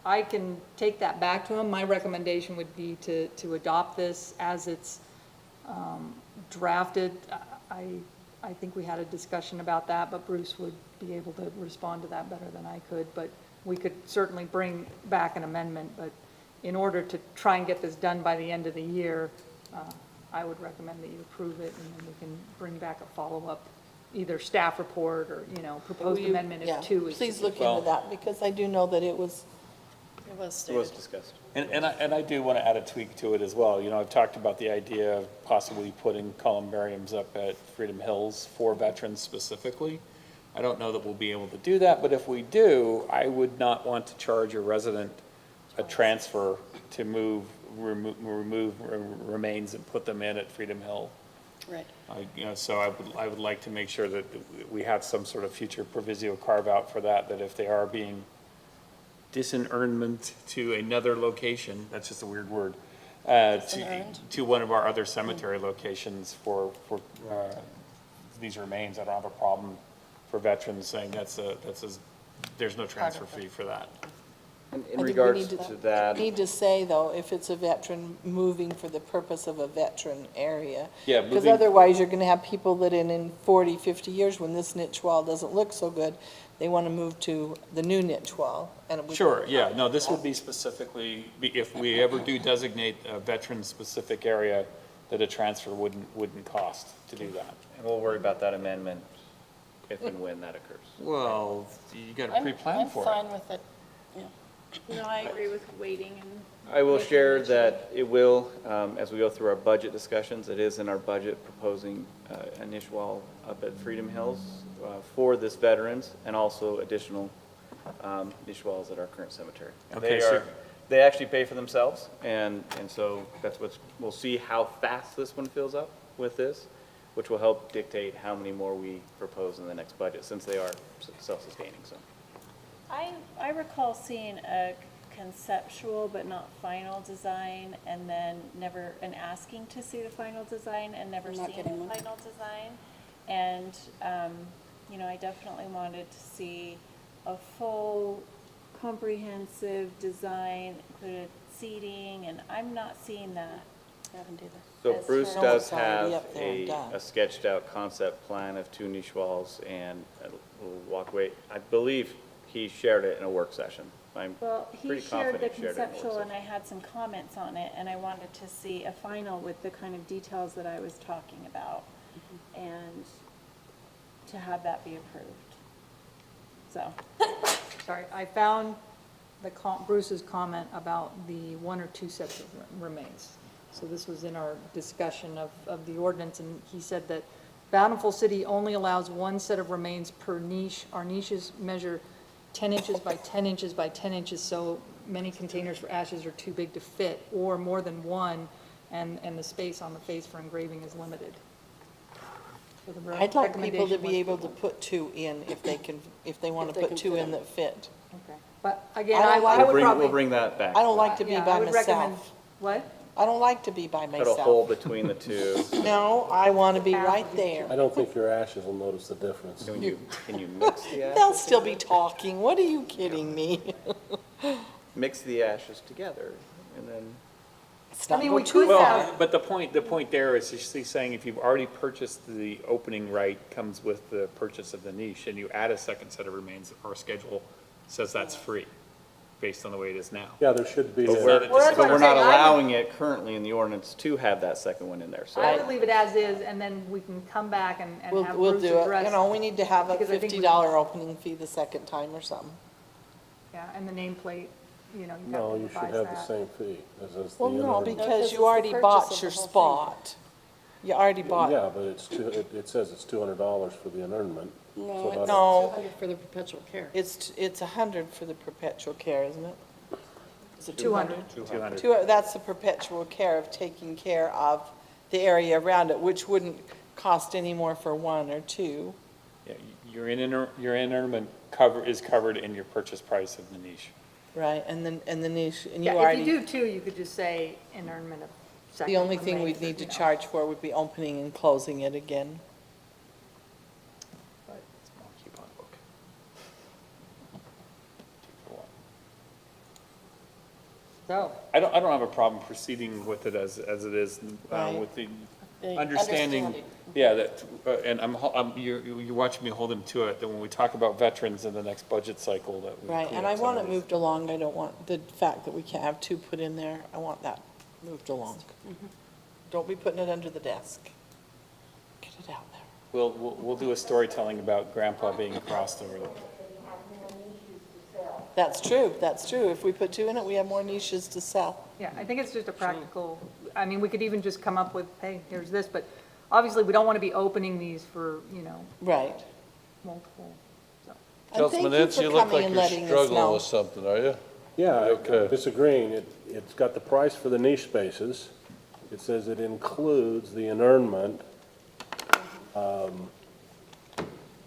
I can take that back to him. My recommendation would be to adopt this as it's drafted. I think we had a discussion about that, but Bruce would be able to respond to that better than I could. But we could certainly bring back an amendment, but in order to try and get this done by the end of the year, I would recommend that you approve it, and then we can bring back a follow-up, either staff report or, proposed amendment Yeah, if two is. please look Well- into that, because I do know that it was, It was It was stated. discussed. And I do want to add a tweak to it as well. I've talked about the idea of possibly putting columbariums up at Freedom Hills for veterans specifically. I don't know that we'll be able to do that, but if we do, I would not want to charge a resident a transfer to remove remains and put them in at Freedom Hill. Right. So I would like to make sure that we have some sort of future proviso carve-out for that if they are being disinurnment to another location, that's just a weird word, to one of our other cemetery locations for these remains. I don't have a problem for veterans saying there's no transfer fee for that. In I think we regards need to that, Need to say, though, if it's a veteran moving for the purpose of a veteran area. Yeah, Because moving- otherwise, you're going to have people that in 40, 50 years, when this niche wall doesn't look so good, they want to move to the new niche wall. And it would- Sure, yeah, no, this would be specifically, if we ever do designate a veteran-specific area, that a transfer wouldn't cost to do that. and we'll worry about that amendment if and when that occurs. Well, you got to I'm pre-plan for it. fine with it. No, I agree with waiting and. I will making share sure- that it will, as we go through our budget discussions, it is in our budget proposing a niche wall up at Freedom Hills for this veterans and also additional niche walls at our current cemetery. Okay, so- They actually pay for themselves, and so that's we'll see how fast this one fills up with this, which will help dictate how many more we propose in the next budget, since they are self-sustaining, so. I recall seeing a conceptual but not final design, and then asking to see the final design and never Not seeing getting the one. final design. And, I definitely wanted to see a full comprehensive design, included seating, and I'm not seeing that. I haven't either. So That's Bruce true. does It's already have up there and done. a sketched out concept plan of 2 niche walls and a little walkway. I believe he shared it in a work session. I'm Well, he pretty shared confident the he shared it in a work conceptual, and I session. had some comments on it, and I wanted to see a final with the kind of details that I was talking about, and to have that be approved. So, Sorry, I found Bruce's comment about the 1 or 2 sets of remains. So this was in our discussion of the ordinance, and he said that Bountiful City only allows 1 set of remains per niche. Our niches measure 10 inches by 10 inches by 10 inches, so many containers for ashes are too big to fit, or more than 1, and the space on the face for engraving is limited. So the I'd like people to recommendation be was- able to put 2 in if they want If to they put can 2 fit in that fit. Okay, but again, I I don't like- would probably. We'll bring that back. I don't like to be Yeah, by I would recommend- myself. What? I don't like to be by Put a hole myself. between the two. No, I want to be right I there. don't think your ashes will notice the difference. Can you mix the They'll ashes? still be talking. What are you kidding me? Mix the ashes together, and then, It's not mean, go we too could far. have- Well, but the point there is he's saying if you've already purchased the opening right comes with the purchase of the niche, and you add a second set of remains, our schedule says that's free, based on the way it is now. Yeah, there should be. but a- we're, Well, that's what but we're I'm not saying. I would- allowing it currently in the ordinance to have that second one in there, so. I would leave it as is, and then we can come back and have We'll Bruce do it. address. You know, we need to have a Because I think we- $50 opening fee the second time or something. Yeah, and the nameplate, you have No, to you should revise have the that. same fee as the Well, no, internet. because because it's you the already purchase bought of your the whole thing. spot. You already bought. Yeah, but it says it's $200 for the internment. No, So it's that- No. 200 for the perpetual care. It's 100 for the perpetual care, isn't it? Is it 200. 200? That's the perpetual care of taking care of the area around it, which wouldn't cost any more for one or two. Yeah, your interment is covered in your purchase price of the niche. Right, and the niche, and you Yeah, if already, you do two, you could just say inurnment of second. the only thing remains, we'd need to you know. charge for would be opening and closing it again. But small coupon book. 2 for 1. So, I don't have a problem proceeding with it as it is, Right. with the The understanding, yeah, that, and you're watching me hold him to it, that when we talk about veterans in the next budget cycle, that we. Right, include and I want it some of moved along. I don't want the fact that we can't have two put in there. I want that moved along. Don't be putting it under the desk. Get it out there. We'll do a storytelling about grandpa being crossed over the. That's true, that's true. If we put two in it, we have more niches to sell. yeah, I think it's just a practical, I mean, we could even just come up with, hey, here's this, but obviously, we don't want to be opening these for, Right. multiple, so. And Councilman thank Ince, you you for look coming like and you're letting us struggling know. with something, are you? Yeah, Okay. I'm disagreeing. It's got the price for the niche spaces. It says it includes the inurnment.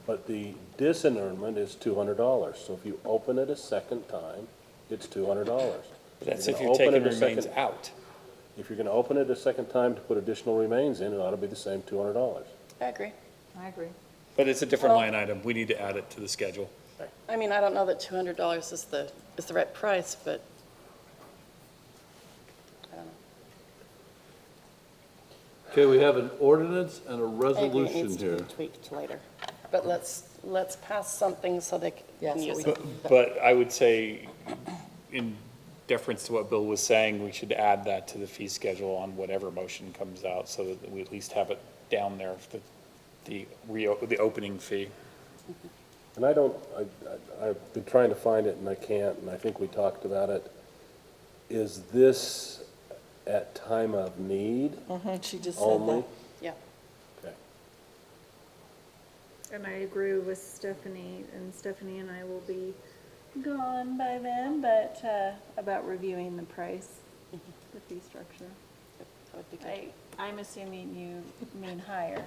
But the disinurnment is $200. So if you open it a second time, it's $200. That's You're if gonna you're open taking it a remains second- out. If you're gonna open it a second time to put additional remains in, it ought to be the same $200. I agree. I agree. But it's a different Well- line item. We need to add it to the schedule. I mean, I don't know that $200 is the right price, but I don't know. Okay, we have an ordinance and a I agree, it resolution needs to here. be tweaked later. But let's pass something so they Yeah, can so use we it. can- But I would say, in deference to what Bill was saying, we should add that to the fee schedule on whatever motion comes out, so that we at least have it down there, the opening fee. And I've been trying to find it and I can't, and I think we talked about it. Is this at time of need She just said only? that. Yeah. Okay. And I agree with Stephanie, and Stephanie and I will be gone by then, but, about reviewing the price, the fee structure. That would be good. I'm assuming you mean higher,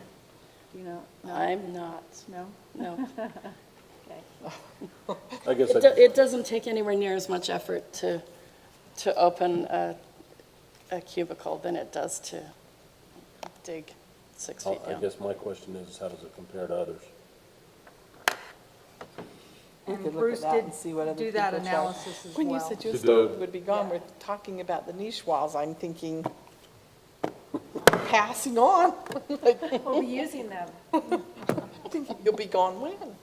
you know? No? I'm not, No? no. Okay. I guess It doesn't take anywhere near as much effort to open a cubicle than it does to dig 6 feet I down. guess my question is, how does it compare to others? We And could look Bruce at that did and see what other do that people charge. analysis as When you well. said your She stove did. would be gone, Yeah. we're talking about the niche walls, I'm thinking, passing on. Like, We'll be using them. thinking you'll be gone when?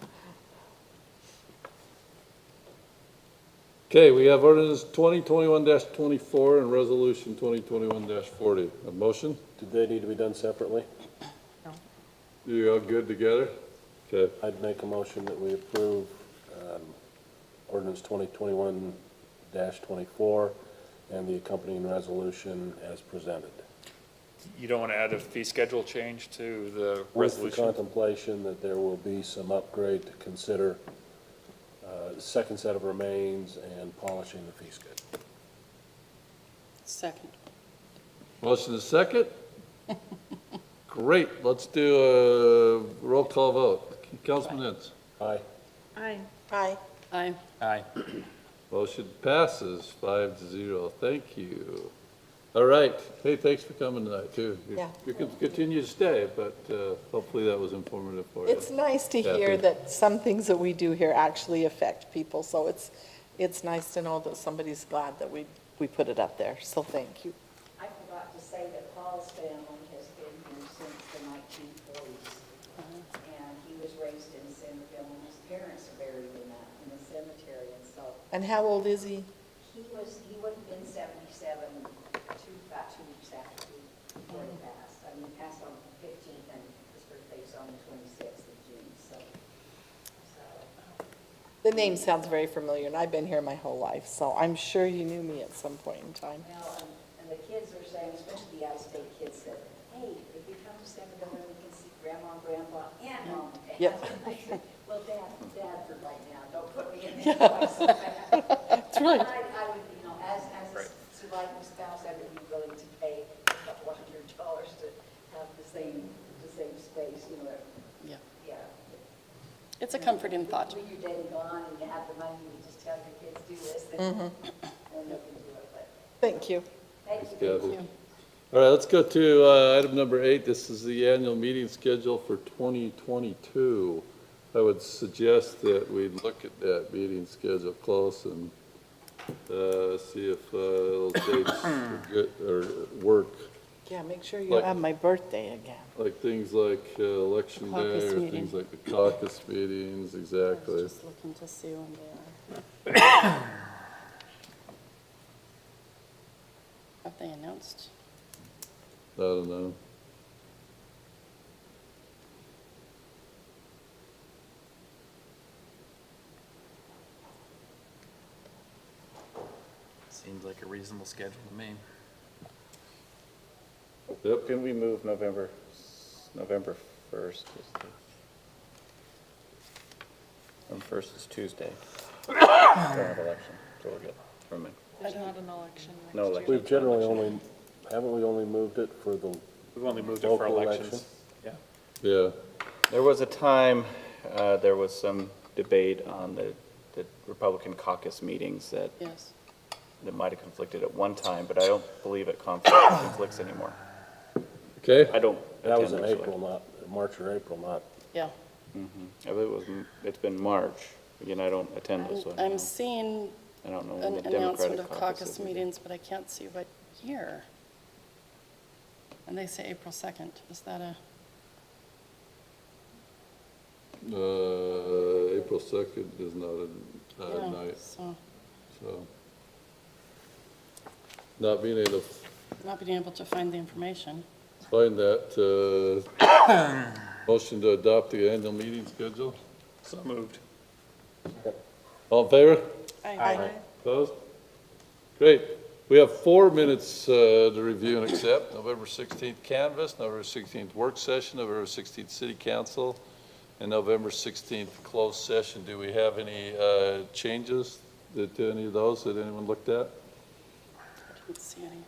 Okay, we have ordinance 2021-24 and resolution 2021-40. A motion? Did they need to be done separately? You all good together? Okay. I'd make a motion that we approve ordinance 2021-24 and the accompanying resolution as presented. You don't want to add a fee schedule change to the With the resolution? contemplation that there will be some upgrade to consider, second set of remains and polishing the fee schedule. Second. Motion is second? Great, let's do a roll call vote. Councilman Ince? Aye. Aye. Aye. Aye. Aye. Motion passes 5-0. Thank you. All right. Hey, thanks for coming tonight, too. Yeah. You can continue to stay, but hopefully that was informative for you. It's nice to hear Kathy. that some things that we do here actually affect people, so it's nice to know that somebody's glad that we put it up there, so thank you. I forgot to say that Paul's family has been here since the 1940s. And he was raised in Centerville, and his parents are buried in the cemetery, and so And how old is he? he would have been 77, about 2 weeks after before he passed. I mean, he passed on the 15th, and his birthday's on the 26th of June, so. The name sounds very familiar, and I've been here my whole life, so I'm sure you knew me at some point in time. Well, and the kids are saying, especially the out-of-state kids, said, hey, if we come to Centerville, then we can see Grandma, Grandpa, and Mom and Dad. Yep. I said, well, Dad, for right now, don't put me in there twice. That's right. I would, as a surviving spouse, I would be willing to pay a couple $100 to same space, you know, Yeah. yeah. It's a comforting thought. When you're dead and gone and you have the money, you just tell your kids, do this, then they can do it, but Thank you. thank you. Kathy. All right, let's go to item number 8. This is the annual meeting schedule for 2022. I would suggest that we look at that meeting schedule close and see if those dates are good or work. Yeah, make sure you Like- have my birthday again. Like things like election Caucus day or meeting. things like the caucus meetings, I was exactly. just looking to see when they are. Have they announced? I don't know. Seems like a reasonable schedule to me. Yep. Can we move November 1st? November 1st is Tuesday. Don't have election, so we're good for me. There's not an election next No year. election. We've generally only, haven't we only moved it for the We've only moved it for local elections. election? Yeah. Yeah. There was a time, there was some debate on the Republican caucus meetings that Yes. might have conflicted at one time, but I don't believe it conflicts anymore. Okay. I don't That was in attend those April, not, March or April, not. Yeah. I believe it was, it's been March. Again, I don't attend those, so I don't I'm know. seeing I don't know when an the announcement Democratic of caucus caucus is. meetings, but I can't see what year. And they say April 2nd. Is that a, April 2nd is not a yeah, night, so so. Not being able to not being able to find the information. find that, motion to adopt the annual meeting schedule. So moved. All in favor? Aye. Opposed? Great. We have 4 minutes to review and accept. November 16th canvass, November 16th work session, November 16th city council, and November 16th closed session. Do we have any changes to any of those that anyone looked at? I didn't see any.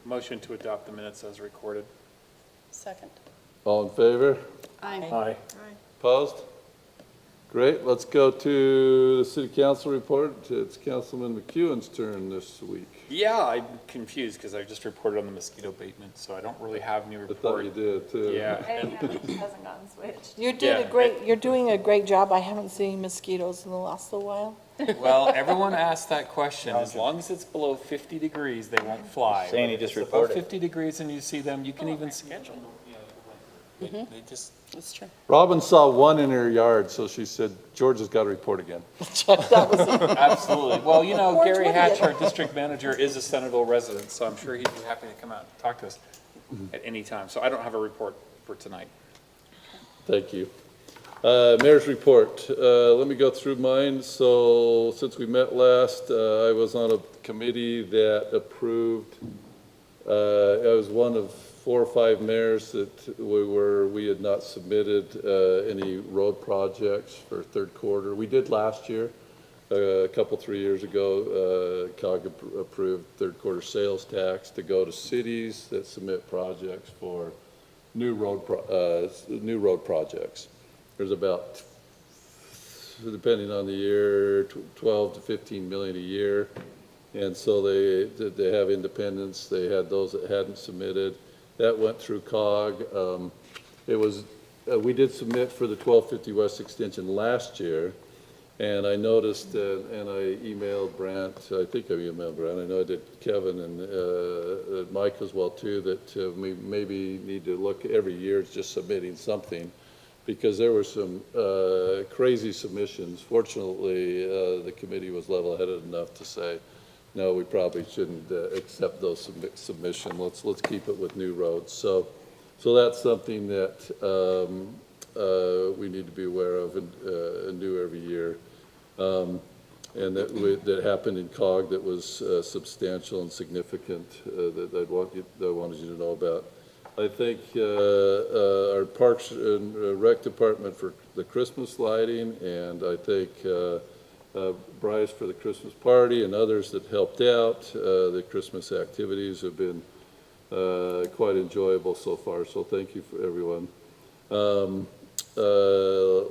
Motion to adopt the minutes as recorded. Second. All in favor? Aye. Aye. Opposed? Great. Let's go to the city council report. It's Councilman McEwen's turn this week. Yeah, I'm confused because I just reported on the mosquito abatement, so I don't really have any I report. thought you did too. Yeah. It hasn't gotten switched. You're doing a great job. I haven't seen mosquitoes in the last little while. Well, everyone asked that question. As long as it's below 50 degrees, they won't fly. Saying he If just it's above reported. 50 degrees and you see them, you can even schedule. They just, That's true. Robin saw one in her yard, so she said, George has got to report again. absolutely. Well, you know, George, Gary what Hatch, did- our district manager, is a Centerville resident, so I'm sure he'd be happy to come out and talk to us at any time. So I don't have a report for tonight. Thank you. Mayor's report. Let me go through mine. So since we met last, I was on a committee that approved, I was one of 4 or 5 mayors that we had not submitted any road projects for third quarter. We did last year. A couple, 3 years ago, COG approved third quarter sales tax to go to cities that submit projects for new road projects. There's about, depending on the year, 12 to 15 million a year. And so they have independents. They had those that hadn't submitted. That went through COG. It was, we did submit for the 1250 West Extension last year. And I noticed, and I emailed Brant, I think I emailed Brant, I know I did Kevin and Mike as well too, that we maybe need to look every year at just submitting something, because there were some crazy submissions. Fortunately, the committee was level-headed enough to say, no, we probably shouldn't accept those submissions. Let's keep it with new roads. So that's something that we need to be aware of and do every year. And that happened in COG that was substantial and significant that I wanted you to know about. I think our Parks and Rec Department for the Christmas lighting, and I think Bryce for the Christmas party and others that helped out. The Christmas activities have been quite enjoyable so far, so thank you for everyone.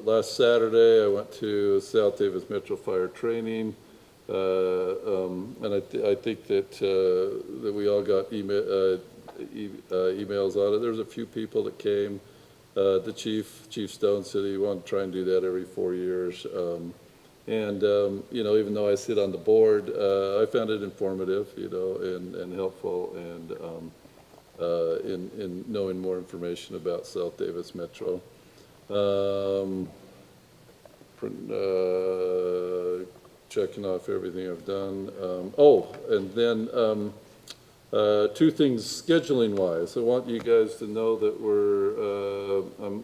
Last Saturday, I went to South Davis Metro Fire Training, and I think that we all got emails on it. There's a few people that came. The Chief Stone said he wanted to try and do that every 4 years. Even though I sit on the board, I found it informative, and helpful, and in knowing more information about South Davis Metro. Checking off everything I've done. And then two things scheduling wise. I want you guys to know that I'm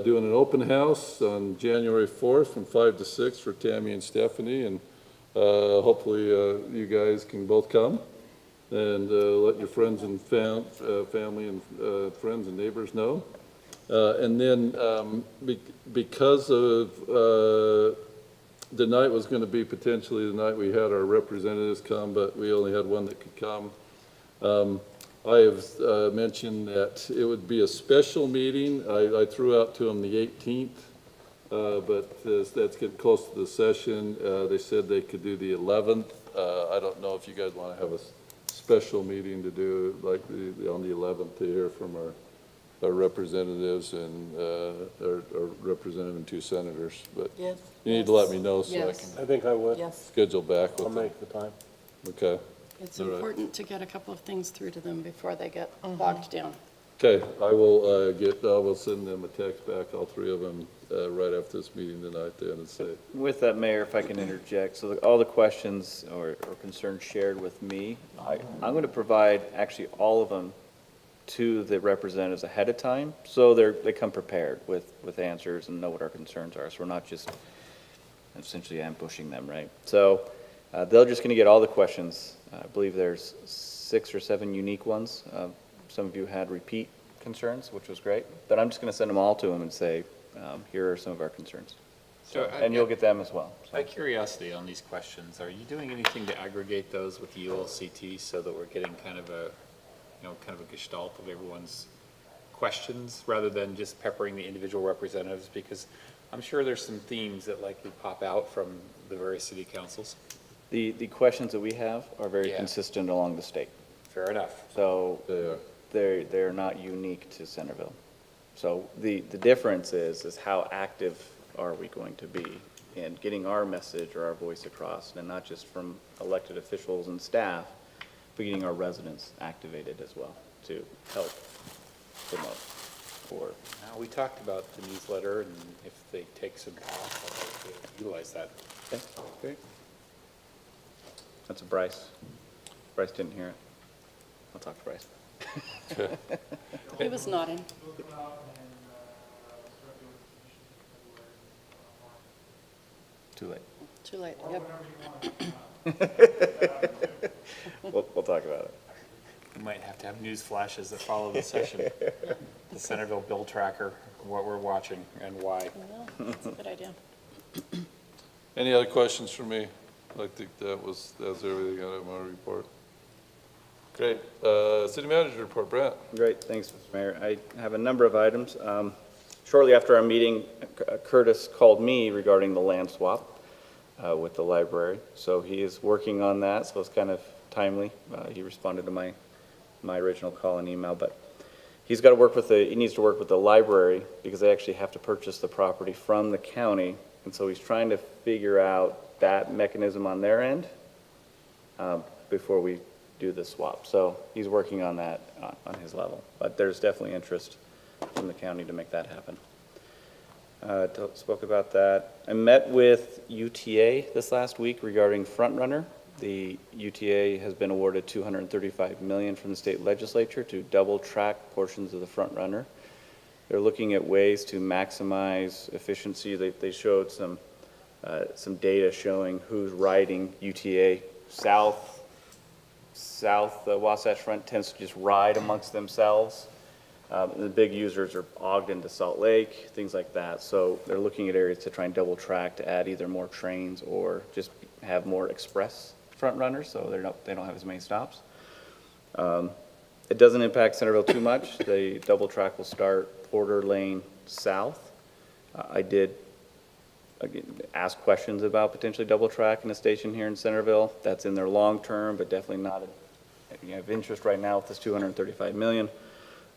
doing an open house on January 4th from 5 to 6 for Tammy and Stephanie, and hopefully you guys can both come and let your friends and family and friends and neighbors know. And then because of the night was going to be potentially the night we had our representatives come, but we only had one that could come. I have mentioned that it would be a special meeting. I threw out to them the 18th, but that's getting close to the session. They said they could do the 11th. I don't know if you guys want to have a special meeting to do like on the 11th to hear from our representatives and our representative and 2 senators. But Yes. you need to let me know so Yes. I I think I would. Yes. can schedule back I'll with them. make the time. Okay. It's All right. important to get a couple of things through to them before they get bogged down. Okay, I will send them a text back, all 3 of them, right after this meeting tonight then and say, With that, Mayor, if I can interject, so all the questions or concerns shared with me, I'm going to provide actually all of them to the representatives ahead of time, so they come prepared with answers and know what our concerns are, so we're not just essentially ambushing them, right? So they're just going to get all the questions. I believe there's 6 or 7 unique ones. Some of you had repeat concerns, which was great, but I'm just going to send them all to them and say, here are some of our concerns. And you'll get them as well. Out of curiosity on these questions, are you doing anything to aggregate those with the ULCT so that we're getting kind of a gestalt of everyone's questions rather than just peppering the individual representatives? Because I'm sure there's some themes that likely pop out from the various city councils. The questions that we have are very Yeah. consistent along the state. Fair enough. So they are. they're not unique to Centerville. So the difference is how active are we going to be in getting our message or our voice across, and not just from elected officials and staff, but getting our residents activated as well to help promote. Now, we talked about the newsletter, and if they take some time, I'd like to utilize that. Okay, great. That's a Bryce. Bryce didn't hear it. I'll talk to Bryce. He was nodding. Too late. Too late, yep. We'll talk about it. We might have to have news flashes that follow the session. The Centerville Bill Tracker, what we're watching and why. Well, that's a good idea. Any other questions for me? I think that's everything out of my report. Great. City manager report, Brent. Great, thanks, Mr. Mayor. I have a number of items. Shortly after our meeting, Curtis called me regarding the land swap with the library. So he is working on that, so it's kind of timely. He responded to my original call and email, but he needs to work with the library because they actually have to purchase the property from the county. And so he's trying to figure out that mechanism on their end before we do the swap. So he's working on that on his level, but there's definitely interest from the county to make that happen. Spoke about that. I met with UTA this last week regarding Front Runner. The UTA has been awarded $235 million from the state legislature to double track portions of the Front Runner. They're looking at ways to maximize efficiency. They showed some data showing who's riding UTA. South Wasatch Front tends to just ride amongst themselves. The big users are Ogden to Salt Lake, things like that. So they're looking at areas to try and double track to add either more trains or just have more express front runners, so they don't have as many stops. It doesn't impact Centerville too much. The double track will start Porter Lane South. I did again, ask questions about potentially double track in a station here in Centerville. That's in their long term, but definitely not of interest right now with this $235 million.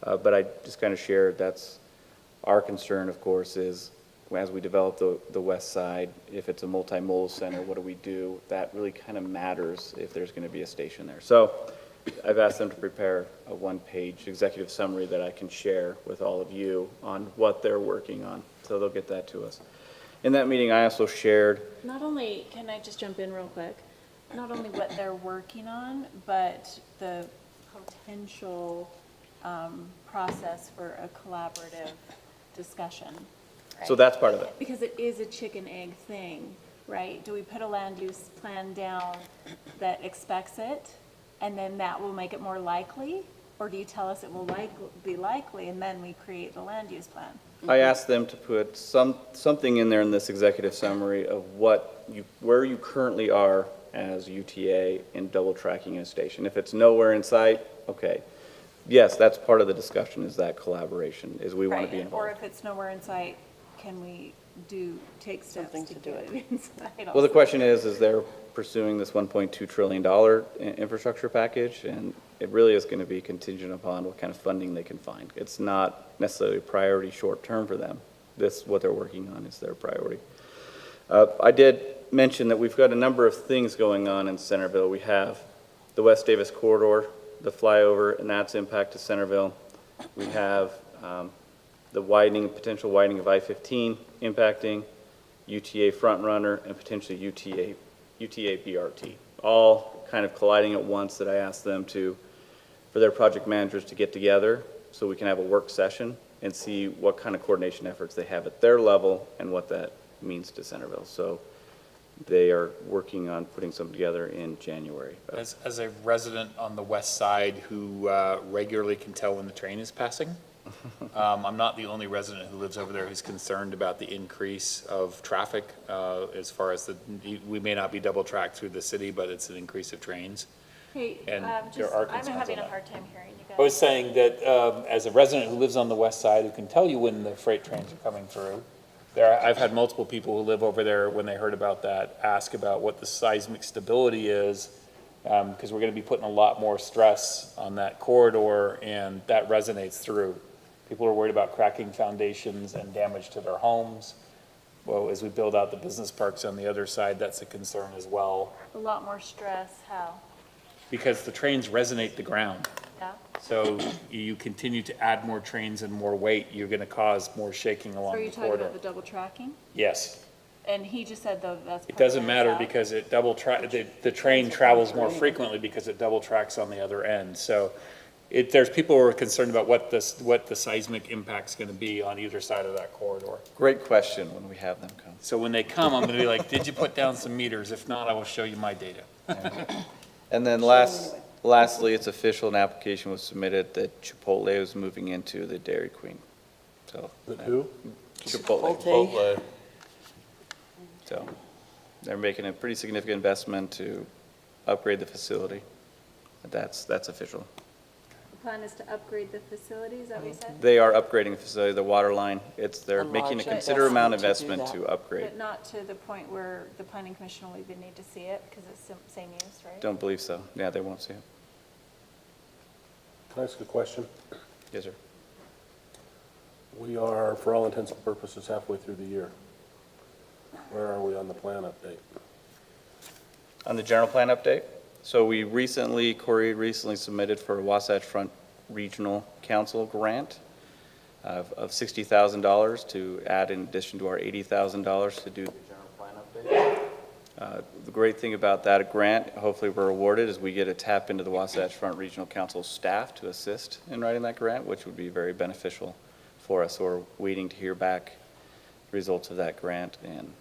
But I just kind of shared that's our concern, of course, is as we develop the west side, if it's a multimodal center, what do we do? That really kind of matters if there's going to be a station there. So I've asked them to prepare a one-page executive summary that I can share with all of you on what they're working on. So they'll get that to us. In that meeting, I also shared, Not only, can I just jump in real quick? Not only what they're working on, but the potential process for a collaborative discussion. so right? that's part of it. Because it is a chicken egg thing, right? Do we put a land use plan down that expects it, and then that will make it more likely? Or do you tell us it will be likely, and then we create the land use plan? I asked them to put something in there in this executive summary of where you currently are as UTA in double tracking a station. If it's nowhere in sight, okay. Yes, that's part of the discussion, is that collaboration, is we want to be Right, or involved. if it's nowhere in sight, can we take steps to get it inside? Well, the question is they're pursuing this $1.2 trillion infrastructure package, and it really is going to be contingent upon what kind of funding they can find. It's not necessarily a priority short-term for them. What they're working on is their priority. I did mention that we've got a number of things going on in Centerville. We have the West Davis corridor, the flyover, and that's impact to Centerville. We have the potential widening of I-15 impacting UTA Front Runner and potentially UTA BRT, all kind of colliding at once that I asked them for their project managers to get together so we can have a work session and see what kind of coordination efforts they have at their level and what that means to Centerville. So they are working on putting something together in January. As a resident on the west side who regularly can tell when the train is passing, I'm not the only resident who lives over there who's concerned about the increase of traffic as far as we may not be double tracked through the city, but it's an increase of trains. Hey, And just, there are I'm concerns having on a that. hard time hearing you guys. I was saying that as a resident who lives on the west side who can tell you when the freight trains are coming through, I've had multiple people who live over there, when they heard about that, ask about what the seismic stability is, because we're going to be putting a lot more stress on that corridor, and that resonates through. People are worried about cracking foundations and damage to their homes. Well, as we build out the business parks on the other side, that's a concern as well, A lot more stress, how? because the trains resonate the ground. Yeah? So you continue to add more trains and more weight, you're going to cause more shaking So along are the you talking corridor. about the double tracking? Yes. And he just said though that's. It doesn't primarily matter south? because the train travels more frequently because it double tracks on the other end. So there's people who are concerned about what the seismic impact's going to be on either side of that corridor. Great question when we have them come. So when they come, I'm going to be like, did you put down some meters? If not, I will show you my data. And then lastly, it's official, an application was submitted that Chipotle is moving into the Dairy Queen. So. Who? Chipotle. So they're making a pretty significant investment to upgrade the facility. That's official. The plan is to upgrade the facility, is that what you said? They are upgrading the facility, the water line. They're making a large considerable amount of investment investment to do to upgrade. But not to the point where the planning commission will even need to see it because it's the same use, right? Don't believe so. Yeah, they won't see it. Can I ask a question? Yes, sir. We are, for all intents and purposes, halfway through the year. Where are we on the plan update? On the general plan update, so Corey recently submitted for a Wasatch Front Regional Council grant of $60,000 to add in addition to our $80,000 to do the general plan update. The great thing about that grant, hopefully we're awarded, is we get to tap into the Wasatch Front Regional Council staff to assist in writing that grant, which would be very beneficial for us. So we're waiting to hear back the results of that grant, and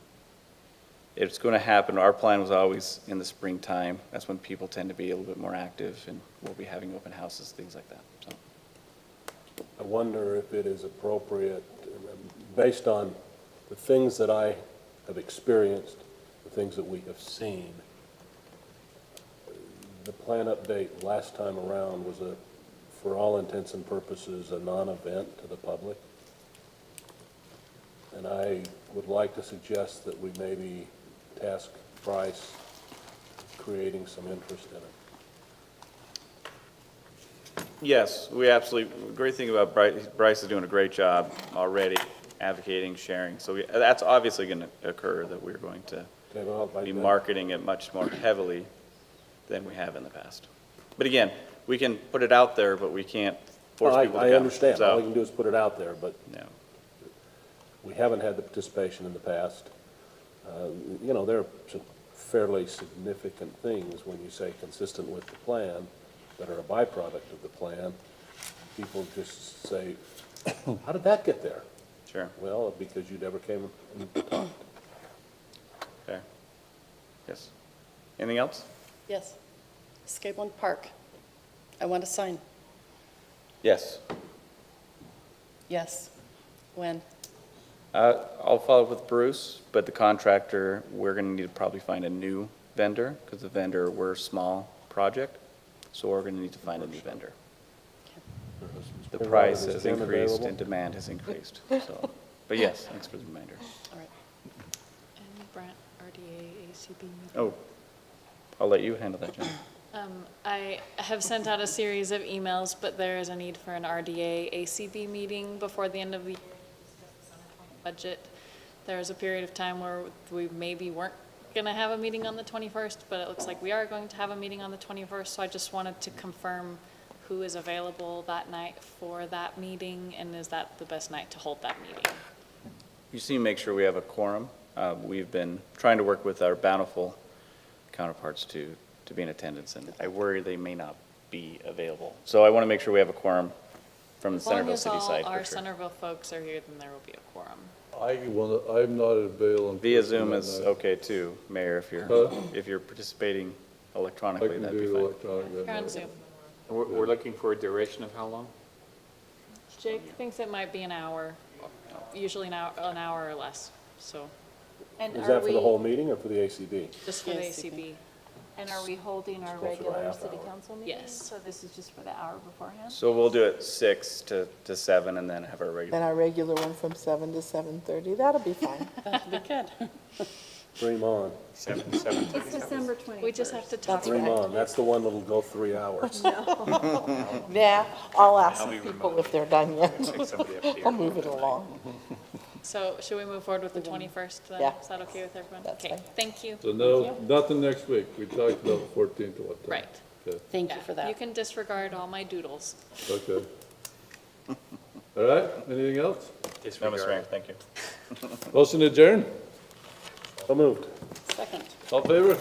it's going to happen. Our plan was always in the springtime. That's when people tend to be a little bit more active, and we'll be having open houses, things like that. So. I wonder if it is appropriate, based on the things that I have experienced, the things that we have seen. The plan update last time around was a for all intents and purposes, a non-event to the public. And I would like to suggest that we maybe task Bryce creating some interest in it. Yes, we absolutely, great thing about Bryce is doing a great job already advocating, sharing. So that's obviously going to occur, that we're going to Okay, well, be marketing it much more heavily than we have in the past. But again, we can put it out there, but we can't force people to come. I understand. All So, we can do is put it out there, but yeah. we haven't had the participation in the past. You know, there are some fairly significant things when you say consistent with the plan that are a byproduct of the plan. People just say, how did that get there? Sure. Well, because you never came and talked. Okay. Yes. Anything else? Yes. Scapeland Park. I want a sign. Yes. Yes. When? I'll follow up with Bruce, but the contractor, we're going to need to probably find a new vendor, because the vendor, we're a small project, so we're going to need to find a new vendor. The price has increased and demand has increased, so, but yes, thanks for the reminder. All right. And Brent, RDA, ACB meeting. Oh, I'll let you handle that, Jen. I have sent out a series of emails, but there is a need for an RDA, ACB meeting before the end of the year. Budget. There was a period of time where we maybe weren't going to have a meeting on the 21st, but it looks like we are going to have a meeting on the 21st, so I just wanted to confirm who is available that night for that meeting, and is that the best night to hold that meeting? You just need to make sure we have a quorum. We've been trying to work with our bountiful counterparts to be in attendance, and I worry they may not be available. So I want to make sure we have a quorum from the Centerville City side, As long as all our for sure. Centerville folks are here, then there will be a quorum. I'm not available. Via Zoom is okay too, Mayor, Huh? if you're participating I electronically, can that'd be do fine. electronic. You're on Zoom. We're looking for a duration of how long? Jake thinks it might be an hour, usually an hour or less, so, And Is are that for the we, whole meeting or for the ACB? just for the Yes, you ACB. and are we holding our It's closer to a regular half city hour. council meeting? Yes. So this is just for the hour beforehand? So we'll do it 6 to 7 and then have our regular. And our regular one from 7 to 7:30, that'll be fine. That'd be good. Dream on. 7. It's December 21st. We just have to talk Dream about on. That's the one that'll go 3 hours. Yeah, I'll ask the people if they're done yet. Somebody up here. I'll move it along. So should we move forward with the 21st then? Yeah. Is that okay with everyone? That's Okay, fine. thank you. So no, nothing next week. We talked about the 14th or what time? Right. Okay, Thank you Yeah, for that. You can disregard all my doodles. okay. All right, anything else? No, Mr. Mayor, thank you. Motion adjourned? So moved. Second. All in favor?